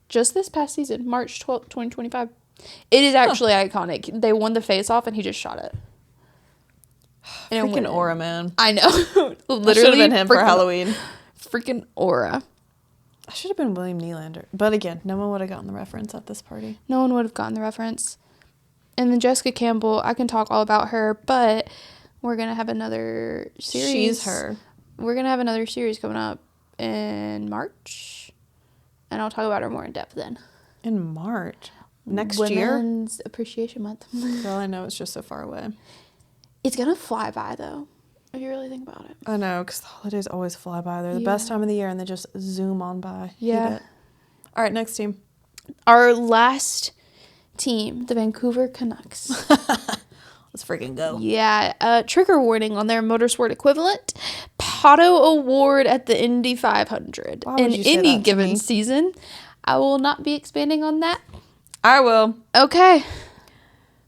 Just this past season, March 12th, 2025. It is actually iconic. They won the face-off, and he just shot it. And freaking Aura, man. I know. Literally. Should have been him for Halloween. Freaking Aura. I should have been William Nylander. But again, no one would have gotten the reference at this party. No one would have gotten the reference. And then Jessica Campbell, I can talk all about her, but we're going to have another series. She's her. We're going to have another series coming up in March. And I'll talk about her more in depth then. In March? Next year? Women's Appreciation Month. Girl, I know it's just so far away. It's going to fly by, though. if you really think about it. I know, because the holidays always fly by. They're the best time of the year, and they just zoom on by. Yeah. Hate it. All right, next team. Our last team, the Vancouver Canucks. Let's freaking go. Yeah, trigger warning on their motorsport equivalent. Pato Award at the Indy 500 in any given season. I will not be expanding on that. I will. Okay.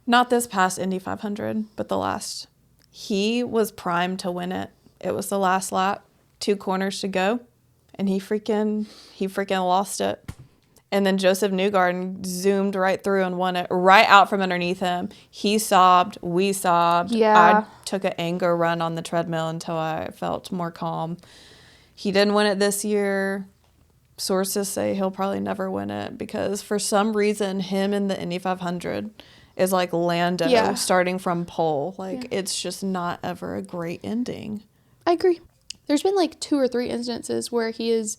Not this past Indy 500, but the last. He was primed to win it. It was the last lap, 2 corners to go, and he freaking lost it. And then Joseph Newgarden zoomed right through and won it right out from underneath him. He sobbed. We sobbed. Yeah. I took an anger run on the treadmill until I felt more calm. He didn't win it this year. Sources say he'll probably never win it because for some reason, him in the Indy 500 is like Lando starting from pole. Like, it's just not ever a great ending. I agree. There's been like 2 or 3 instances where he has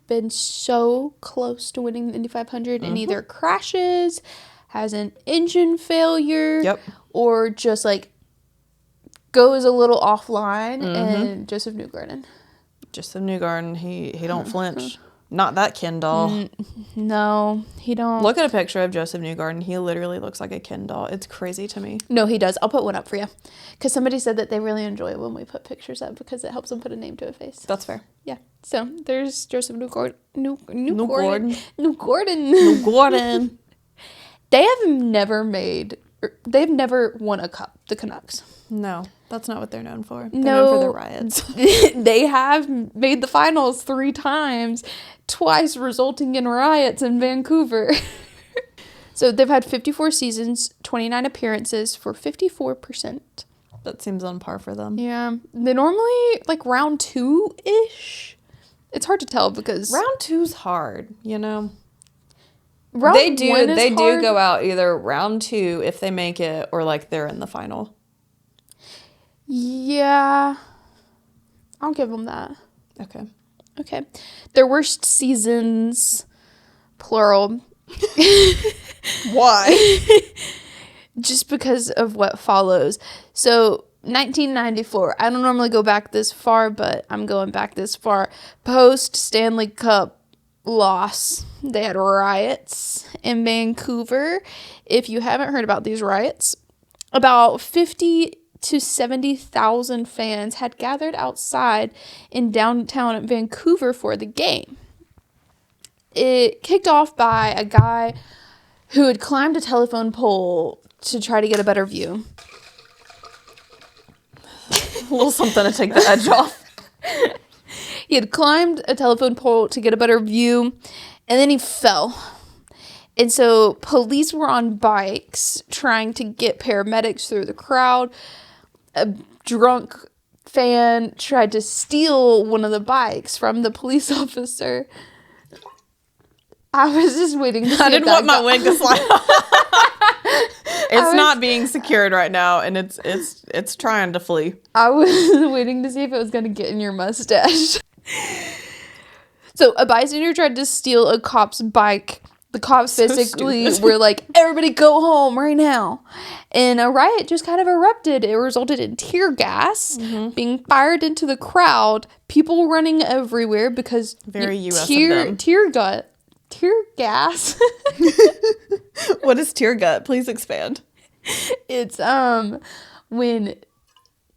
been so close to winning the Indy 500 and either crashes, has an engine failure, or just like goes a little offline. And Joseph Newgarden, he don't flinch. Not that Ken doll. No, he don't. Look at a picture of Joseph Newgarden. He literally looks like a Ken doll. It's crazy to me. No, he does. I'll put one up for you. Because somebody said that they really enjoy it when we put pictures up because it helps them put a name to a face. That's fair. Yeah. So there's Joseph Newgarden. They've never won a cup, the Canucks. No, that's not what they're known for. They're known for their riots. They have made the finals 3 times, twice resulting in riots in Vancouver. So they've had 54 seasons, 29 appearances for 54%. That seems on par for them. Yeah. They normally, like, round 2-ish. It's hard to tell because... Round 2's hard, you know? They do go out either round 2 if they make it or, like, they're in the final. Yeah. I'll give them that. Okay. Their worst seasons, plural. Why? Just because of what follows. So, 1994. I don't normally go back this far, but I'm going back this far. Post Stanley Cup loss. They had riots in Vancouver. If you haven't heard about these riots, about 50 to 70,000 fans had gathered outside in downtown Vancouver for the game. It kicked off by a guy who had climbed a telephone pole to try to get a better view. A little something to take the edge off. He had climbed a telephone pole to get a better view, and then he fell. And so police were on bikes trying to get paramedics through the crowd. A drunk fan tried to steal one of the bikes from the police officer. I was just waiting to see I didn't want my wig to slide off. It's not being secured right now, and it's trying to flee. I was waiting to see if it was going to get in your mustache. So a bystander tried to steal a cop's bike. The cops basically were like, everybody go home right now. And a riot just kind of erupted. It resulted in tear gas being fired into the crowd, people running everywhere because very US of them. Tear gas. What is tear gut? Please expand. It's when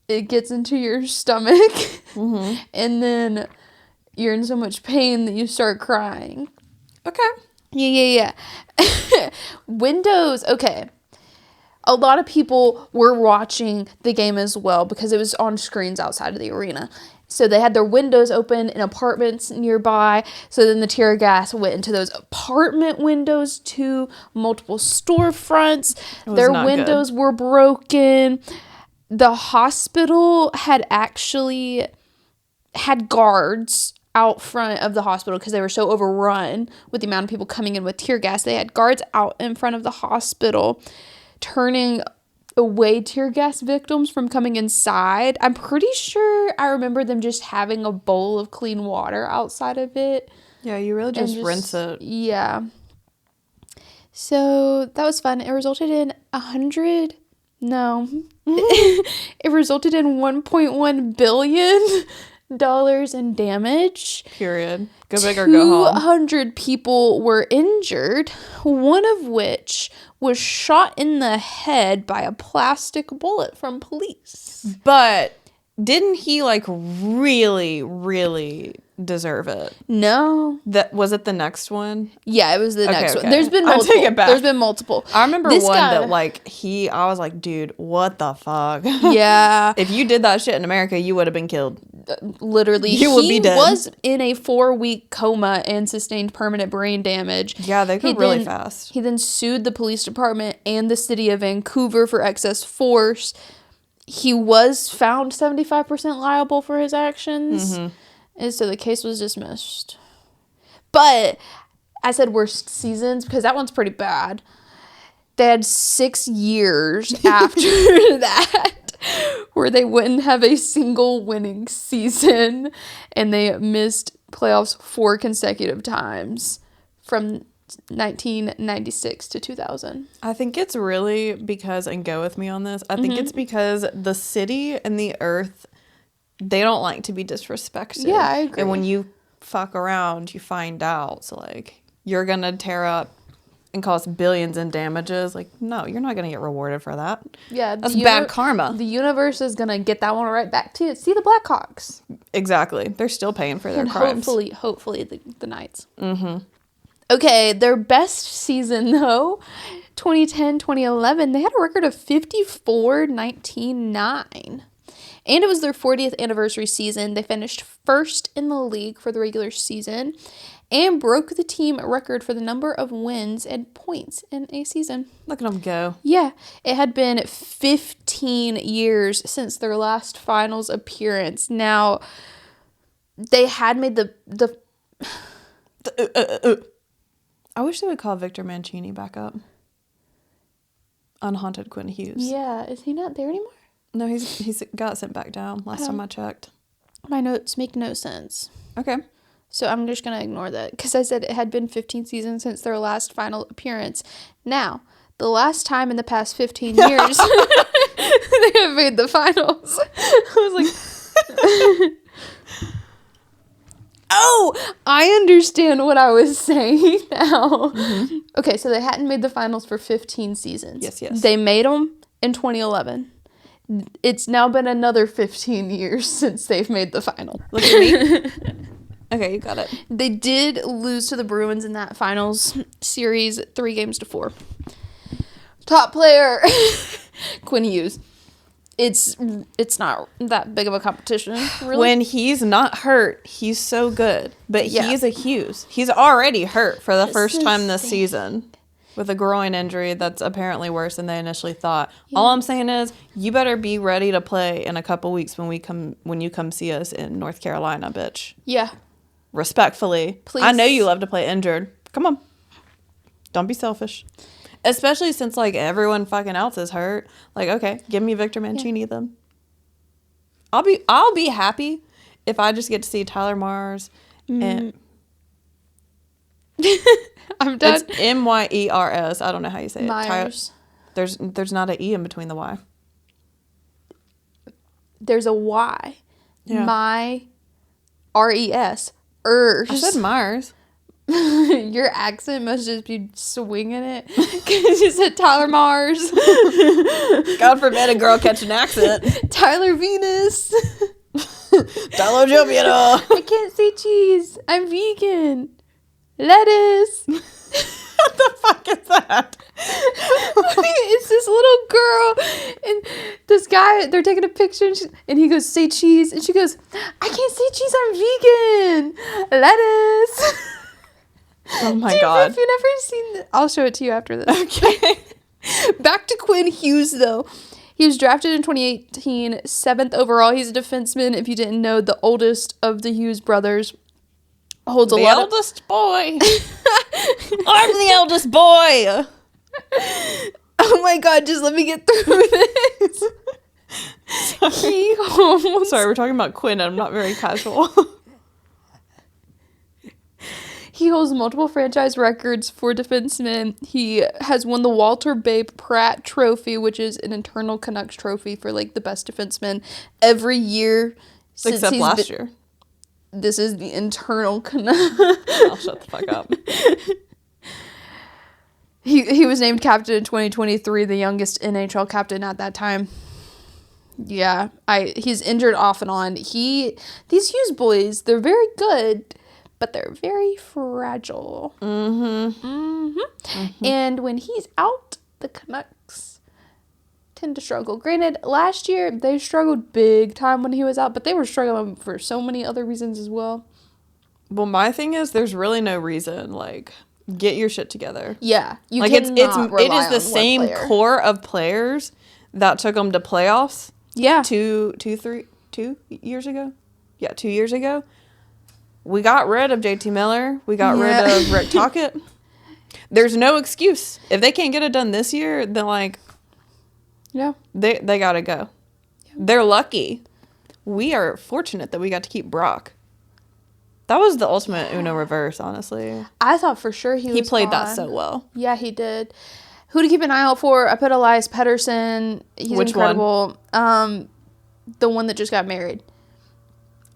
it gets into your stomach and then you're in so much pain that you start crying. Okay. Yeah. Windows, okay. A lot of people were watching the game as well because it was on screens outside of the arena. So they had their windows open in apartments nearby. So then the tear gas went into those apartment windows too. Multiple storefronts. Their windows were broken. The hospital had actually had guards out front of the hospital because they were so overrun with the amount of people coming in with tear gas. They had guards out in front of the hospital turning away tear gas victims from coming inside. I'm pretty sure I remember them just having a bowl of clean water outside of it. Yeah, you really just rinse it. Yeah. So that was fun. It resulted in 100 No. It resulted in $1.1 billion in damage. Period. Go big or go home. 200 people were injured, one of which was shot in the head by a plastic bullet from police. But didn't he like really, really deserve it? No. That was it the next one? Yeah, it was the next okay. one. There's been multiple. I take it back. There's been multiple. I remember this one guy, that like I was like, dude, what the fuck? Yeah. If you did that shit in America, you would have been killed. Literally. You would be dead. He was in a 4-week coma and sustained permanent brain damage. Yeah, they go really fast. He then sued the police department and the city of Vancouver for excess force. He was found 75% liable for his actions. Mm-hmm. And so the case was dismissed. But I said worst seasons because that one's pretty bad. They had 6 years after that where they wouldn't have a single winning season. And they missed playoffs 4 consecutive times from 1996 to 2000. I think it's really because, and go with me on this, I think it's because the city and the earth, they don't like to be disrespected. Yeah, I agree. And when you fuck around, you find out. So, like, you're going to tear up and cause billions in damages. Like, no, you're not going to get rewarded for that. Yeah. That's bad karma. The universe is going to get that one right back to you. See the Blackhawks. Exactly. They're still paying for their crimes. Hopefully the Knights. Mm-hmm. Okay, their best season, though, 2010-2011, they had a record of 54-19-9. And it was their 40th anniversary season. They finished first in the league for the regular season and broke the team record for the number of wins and points in a season. Look at them go. Yeah, it had been 15 years since their last finals appearance. Now, they had made I wish they would call Victor Mancini back up. Unhaunted Quinn Hughes. Yeah, is he not there anymore? No, he's got sent back down last time I checked. My notes make no sense. Okay. So I'm just going to ignore that because I said it had been 15 seasons since their last final appearance. Now, the last time in the past 15 years they have made the finals. I was like... Oh, I understand what I was saying now. Mm-hmm. Okay, so they hadn't made the finals for 15 seasons. Yes. They made them in 2011. It's now been another 15 years since they've made the final. Look at me. Okay, you got it. They did lose to the Bruins in that finals series 3-4. Top player, Quinn Hughes. It's not that big of a competition, really. When he's not hurt, he's so good. But he's a Hughes. He's already hurt for the first time this season with a groin injury that's apparently worse than they initially thought. Yeah. All I'm saying is you better be ready to play in a couple weeks when you come see us in North Carolina, bitch. Yeah. Respectfully. Please. I know you love to play injured. Come on. Don't be selfish. Especially since, like, everyone fucking else is hurt. Like, okay, give me Victor Mancini then. I'll be happy if I just get to see Tyler Mars and... I'm done. It's Myers. I don't know how you say it. Myers. There's not an E in between the Y. There's a Y. Yeah. M-Y-R-E-S. Ers. I said Myers. Your accent must just be swinging it because you said Tyler Mars. God forbid a girl catch an accent. Tyler Venus. Tyler Jovieto. I can't say cheese. I'm vegan. Lettuce. What the fuck is that? It's this little girl and this guy, they're taking a picture and he goes, say cheese. And she goes, I can't say cheese, I'm vegan. Lettuce. Oh my God. If you've never seen this, I'll show it to you after this. Okay. Back to Quinn Hughes, though. He was drafted in 2018, 7th overall. He's a defenseman. If you didn't know, the oldest of the Hughes brothers. Holds the eldest boy. I'm the eldest boy. Oh my God, just let me get through this. Sorry, we're talking about Quinn and I'm not very casual. He holds multiple franchise records for defensemen. He has won the Walter Babe Pratt Trophy, which is an internal Canucks trophy for, like, the best defenseman every year since Except last year. This is the internal Canucks. I'll shut the fuck up. He was named captain in 2023, the youngest NHL captain at that time. Yeah, he's injured off and on. These Hughes boys, they're very good, but they're very fragile. And when he's out, the Canucks tend to struggle. Granted, last year they struggled big time when he was out, but they were struggling for so many other reasons as well. Well, my thing is, there's really no reason. Like, get your shit together. Yeah, you like it is the same core of players that took them to playoffs. Yeah, 2 years ago. Yeah, 2 years ago. We got rid of JT Miller. We got rid of Rick Tocchet. There's no excuse. If they can't get it done this year, then, like, yeah, they gotta go. Yeah. They're lucky. We are fortunate that we got to keep Brock. That was the ultimate Uno reverse, honestly. I thought for sure he played that so well. Yeah, he did. Who to keep an eye out for? I put Elias Pettersson. He's incredible. One? The one that just got married.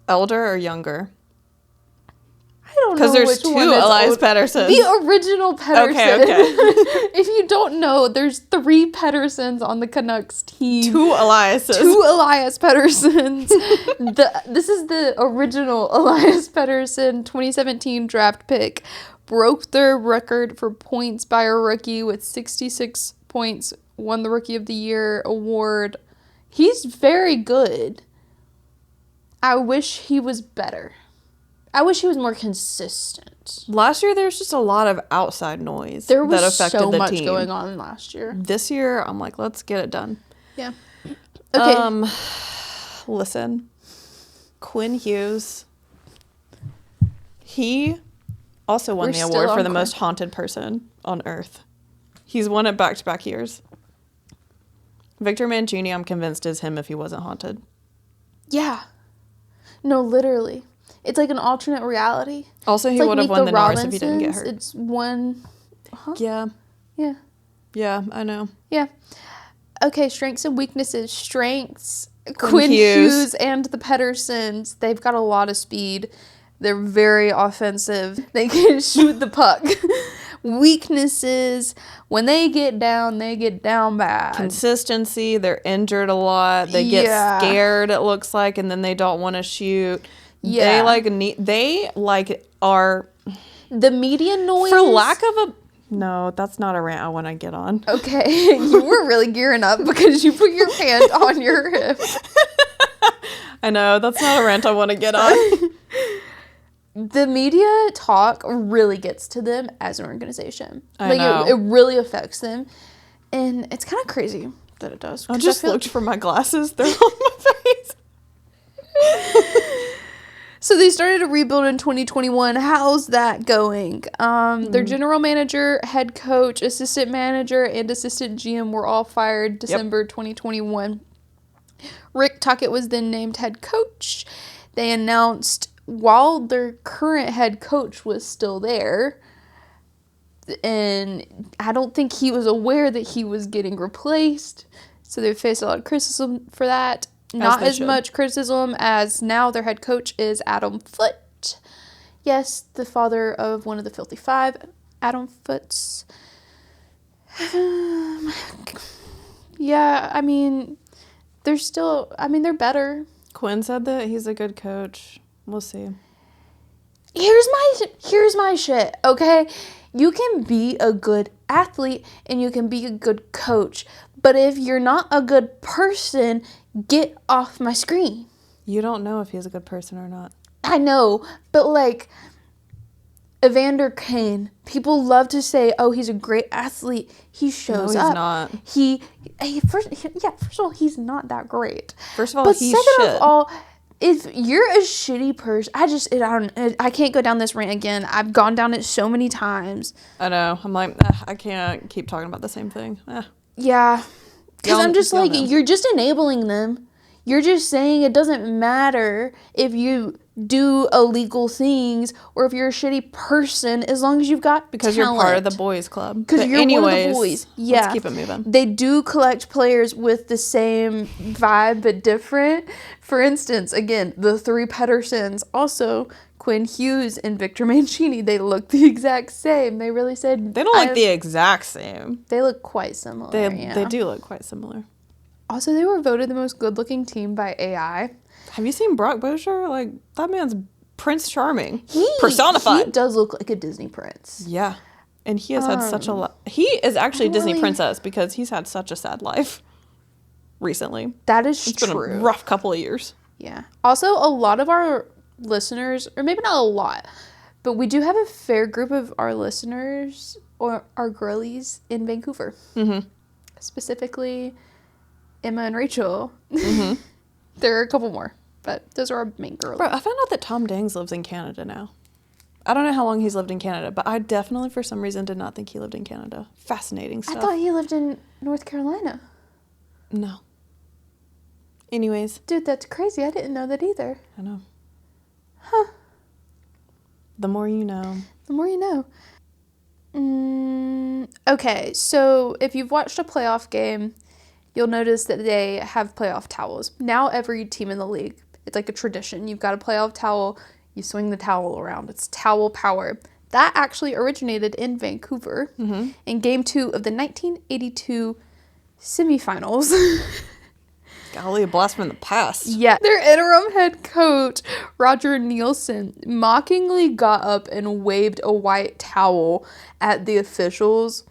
Elder or younger? I don't know. Because there's two Elias Petterssons. The original Pettersson. Okay. If you don't know, there's 3 Petterssons on the Canucks team. 2 Eliases. 2 Elias Petterssons. This is the original Elias Pettersson 2017 draft pick. Broke their record for points by a rookie with 66 points. Won the Rookie of the Year award. He's very good. I wish he was better. I wish he was more consistent. Last year, there was just a lot of outside noise that affected the team. So much going on last year. This year, I'm like, let's get it done. Yeah. Okay. Listen. Quinn Hughes. He also won the award for the most haunted person on Earth. He's won it back-to-back years. Victor Mancini, I'm convinced, is him if he wasn't haunted. Yeah. No, literally. It's like an alternate reality. Also, he would have won the Norris if he didn't get hurt. It's one... Huh? Yeah. Yeah. Yeah, I know. Yeah. Okay, strengths and weaknesses. Strengths, Quinn Hughes and the Petterssons, they've got a lot of speed. They're very offensive. They can shoot the puck. Weaknesses, when they get down bad. Consistency, they're injured a lot. They get scared, it looks like, and then they don't want to shoot. Yeah. They are... The media noise... For lack of a... No, that's not a rant I want to get on. Okay, you were really gearing up because you put your hand on your hip. I know, that's not a rant I want to get on. The media talk really gets to them as an organization. I know. It really affects them. And it's kind of crazy that it does. I just looked for my glasses. They're on my face. So they started a rebuild in 2021. How's that going? Their general manager, head coach, assistant manager, and assistant GM were all fired December 2021. Rick Tocchet was then named head coach. They announced while their current head coach was still there, and I don't think he was aware that he was getting replaced, so they faced a lot of criticism for that. Not as much criticism as now their head coach is Adam Foote. Yes, the father of one of the Filthy Five, Adam Foote's. Yeah, I mean, they're better. Quinn said that he's a good coach. We'll see. Here's my shit, okay? You can be a good athlete and you can be a good coach, but if you're not a good person, get off my screen. You don't know if he's a good person or not. I know, but like Evander Kane, people love to say, "Oh, he's a great athlete. He shows up." Not. First of all, he's not that great. First of all, but he second should. of all, if you're a shitty person, I can't go down this rant again. I've gone down it so many times. I know. I'm like, I can't keep talking about the same thing. Yeah. Because I'm just like, you're just enabling them. You're just saying it doesn't matter if you do illegal things or if you're a shitty person, as long as you've got because talent. you're part of the boys club. Because you're one of the boys. Yeah. Let's keep it moving. They do collect players with the same vibe but different. For instance, again, the three Pedersens, also Quinn Hughes and Victor Mancini, they look the exact same. They really said... They don't look the exact same. They look quite similar, They do look quite similar. Also, they were voted the most good-looking team by AI. Have you seen Brock Bosher? Like, that man's Prince Charming. Personified. He does look like a Disney prince. Yeah. And he has had such a... He is actually a Disney princess because he's had such a sad life recently. That is It's true. been a rough couple of years. Yeah. Also, a lot of our listeners, or maybe not a lot, but we do have a fair group of our listeners or our girlies in Vancouver. Mm-hmm. Specifically, Emma and Rachel. Mm-hmm. There are a couple more, but those are our main girls. Bro, I found out that Tom Dangs lives in Canada now. I don't know how long he's lived in Canada, but I definitely, for some reason, did not think he lived in Canada. Fascinating stuff. I thought he lived in North Carolina. No. Anyways. Dude, that's crazy. I didn't know that either. I know. Huh. The more you know. The more you know. Okay, so if you've watched a playoff game, you'll notice that they have playoff towels. Now every team in the league, it's like a tradition. You've got a playoff towel, you swing the towel around. It's towel power. That actually originated in Vancouver in Game 2 of the 1982 semifinals. Golly, a blast from the past. Yeah. Their interim head coach, Roger Nielsen, mockingly got up and waved a white towel at the officials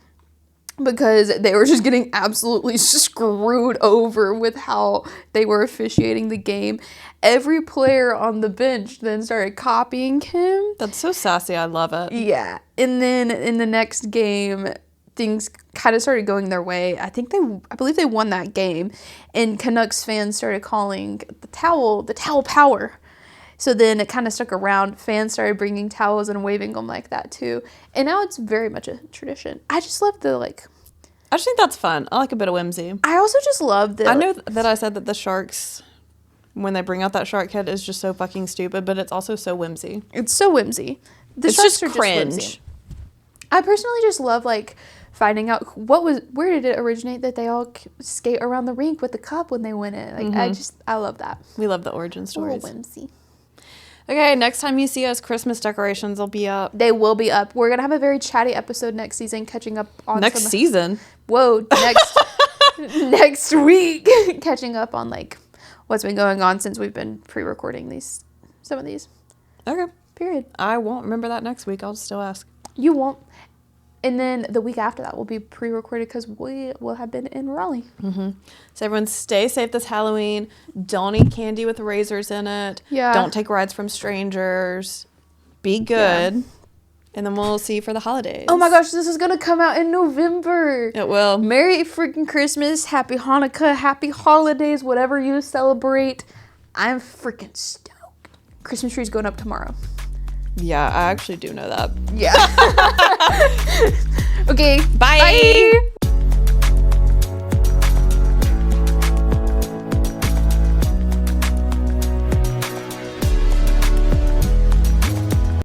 because they were just getting absolutely screwed over with how they were officiating the game. Every player on the bench then started copying him. That's so sassy. I love it. Yeah. And then in the next game, things kind of started going their way. I believe they won that game. And Canucks fans started calling the towel power. So then it kind of stuck around. Fans started bringing towels and waving them like that too. And now it's very much a tradition. I just love I just think that's fun. I like a bit of whimsy. I also just love I know that I said that the Sharks, when they bring out that shark head, is just so fucking stupid, but it's also so whimsy. It's so whimsy. It's just cringe. Just I personally just love finding out where did it originate that they all skate around the rink with the cup when they win it. I love that. We love the origin stories. A little whimsy. Okay, next time you see us, Christmas decorations will be up. They will be up. We're going to have a very chatty episode next season, catching up on season? Whoa, next week, catching up on what's been going on since we've been pre-recording some of these. Okay. Period. I won't remember that next week. I'll still ask. You won't. And then the week after that will be pre-recorded because we will have been in Raleigh. Mm-hmm. So everyone stay safe this Halloween. Don't eat candy with razors in it. Yeah. Don't take rides from strangers. Be good. Yeah. And then we'll see you for the holidays. Oh my gosh, this is going to come out in November. It will. Merry freaking Christmas. Happy Hanukkah. Happy holidays. Whatever you celebrate. I'm freaking stoked. Christmas tree's going up tomorrow. Yeah, I actually do know that. Yeah. Okay. Bye.